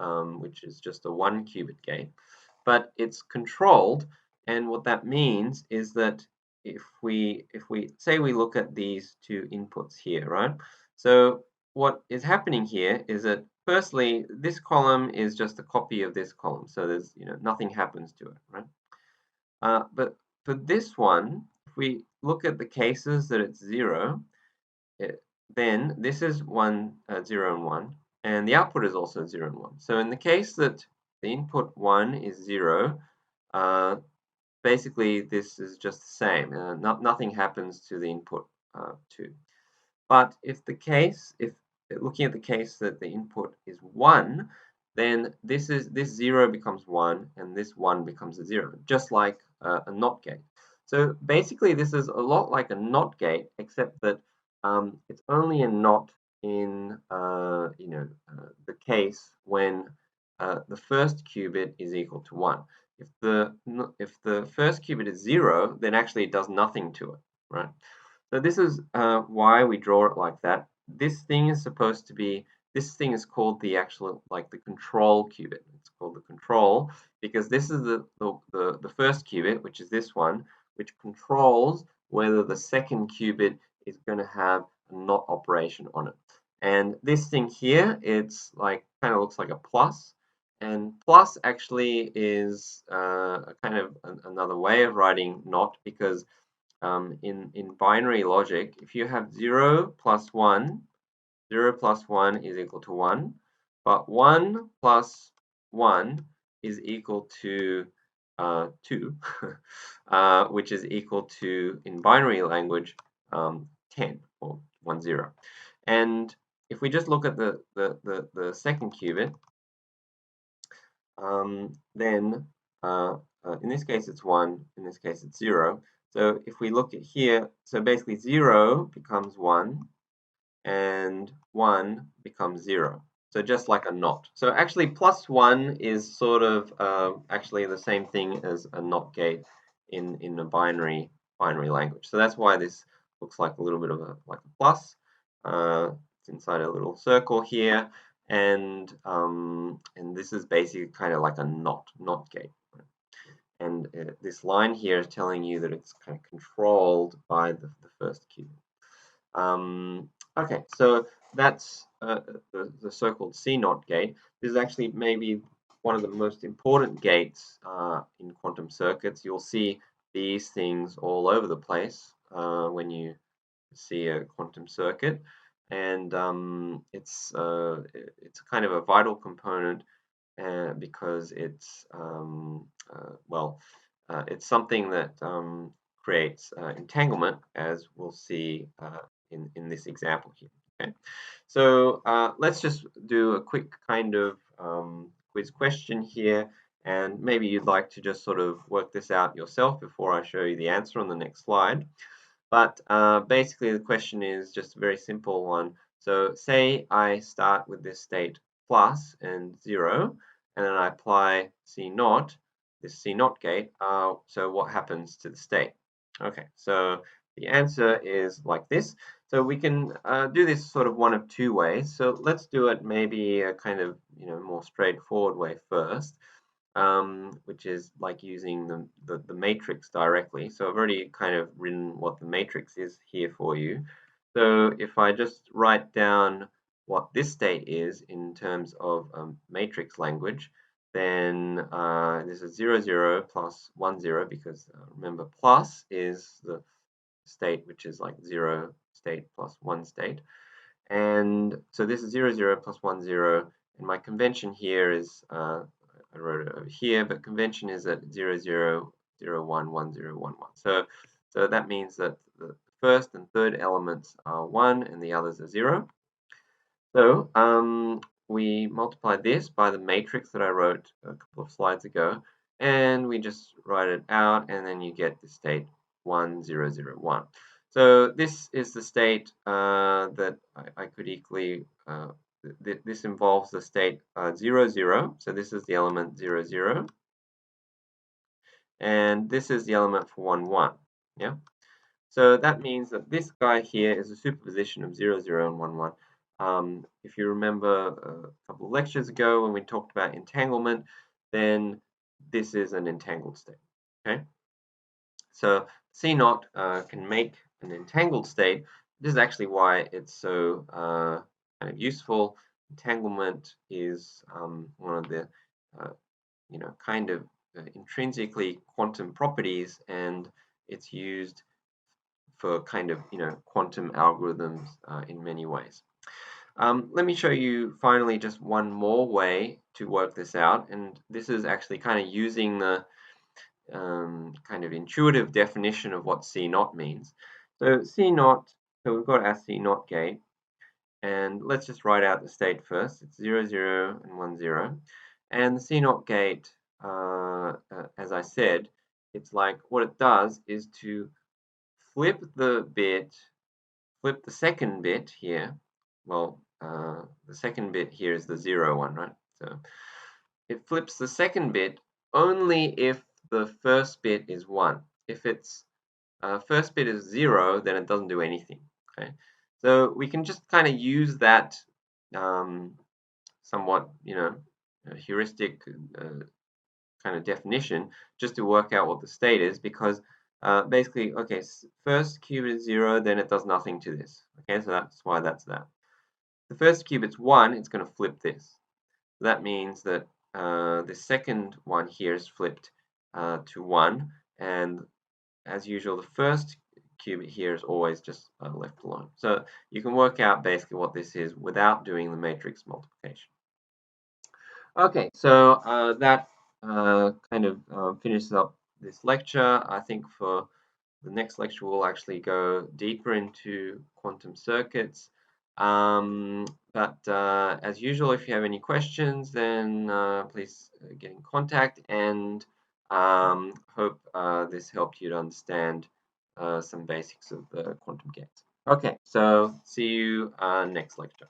Speaker 1: which is just a 1-qubit gate, but it's controlled. And what that means is that if we say we look at these two inputs here, right? So what is happening here is that firstly, this column is just a copy of this column, so there's nothing happens to it, right? But for this one, if we look at the cases that it's 0, then this is 1, 0, and 1, and the output is also 0 and 1. So in the case that the input 1 is 0, basically this is just the same. Nothing happens to the input 2. But if looking at the case that the input is 1, then this 0 becomes 1 and this 1 becomes a 0, just like a NOT gate. So basically this is a lot like a NOT gate, except that it's only a NOT in the case when the first qubit is equal to 1. If the first qubit is 0, then actually it does nothing to it, right? So this is why we draw it like that. This thing is called the actual, like the control qubit. It's called the control because this is the first qubit, which is this one, which controls whether the second qubit is going to have a NOT operation on it. And this thing here, it's like kind of looks like a plus. And plus actually is kind of another way of writing NOT because in binary logic, if you have 0 plus 1, 0 plus 1 is equal to 1, but 1 plus 1 is equal to 2, which is equal to, in binary language, 10 or 1, 0. And if we just look at the second qubit, then in this case it's 1, in this case it's 0. So if we look at here, so basically 0 becomes 1 and 1 becomes 0. So just like a NOT. So actually plus 1 is sort of actually the same thing as a NOT gate in a binary language. So that's why this looks like a little bit of a plus. It's inside a little circle here, and this is basically kind of like a NOT gate. And this line here is telling you that it's kind of controlled by the first qubit. Okay, so that's the so-called C-NOT gate. This is actually maybe one of the most important gates in quantum circuits. You'll see these things all over the place when you see a quantum circuit, and it's kind of a vital component because it's it's something that creates entanglement, as we'll see in this example here. Okay, so let's just do a quick kind of quiz question here, and maybe you'd like to just sort of work this out yourself before I show you the answer on the next slide. But basically the question is just a very simple one. So say I start with this state plus and 0, and then I apply C0, this C0 gate. So what happens to the state? Okay, so the answer is like this. So we can do this sort of one of two ways. So let's do it maybe a kind of more straightforward way first. Which is like using the matrix directly. So I've already kind of written what the matrix is here for you. So if I just write down what this state is in terms of matrix language, then this is 0, 0 plus 1, 0, because remember plus is the state which is like 0 state plus 1 state. And so this is 0, 0 plus 1, 0. And my convention here is I wrote it over here, but convention is at 0, 0, 0, 1, 1, 0, 1, 1. So that means that the first and third elements are 1 and the others are 0. So we multiply this by the matrix that I wrote a couple of slides ago, and we just write it out, and then you get the state 1, 0, 0, 1. So this is the state that I could equally this involves the state 0, 0. So this is the element 0, 0. And this is the element for 1, 1. Yeah. So that means that this guy here is a superposition of 0, 0, and 1, 1. If you remember a couple of lectures ago when we talked about entanglement, then this is an entangled state. Okay. So C naught can make an entangled state. This is actually why it's so kind of useful. Entanglement is one of the kind of intrinsically quantum properties, and it's used for kind of quantum algorithms in many ways. Let me show you finally just one more way to work this out, and this is actually kind of using the kind of intuitive definition of what C naught means. So C naught, so we've got our C naught gate, and let's just write out the state first. It's 0, 0, and 1, 0. And the C naught gate, as I said, it's like what it does is to flip the second bit here. Well, the second bit here is the 0 one, right? So it flips the second bit only if the first bit is 1. If its first bit is 0, then it doesn't do anything. Okay, so we can just kind of use that somewhat, heuristic kind of definition just to work out what the state is, because basically, okay, first qubit is 0, then it does nothing to this. Okay, so that's why that's that. The first qubit's 1, it's going to flip this. So that means that the second one here is flipped to 1, and as usual, the first qubit here is always just left alone. So you can work out basically what this is without doing the matrix multiplication. Okay, so that kind of finishes up this lecture. I think for the next lecture, we'll actually go deeper into quantum circuits. But as usual, if you have any questions, then please get in contact, and hope this helped you to understand some basics of the quantum gates. Okay, so see you next lecture.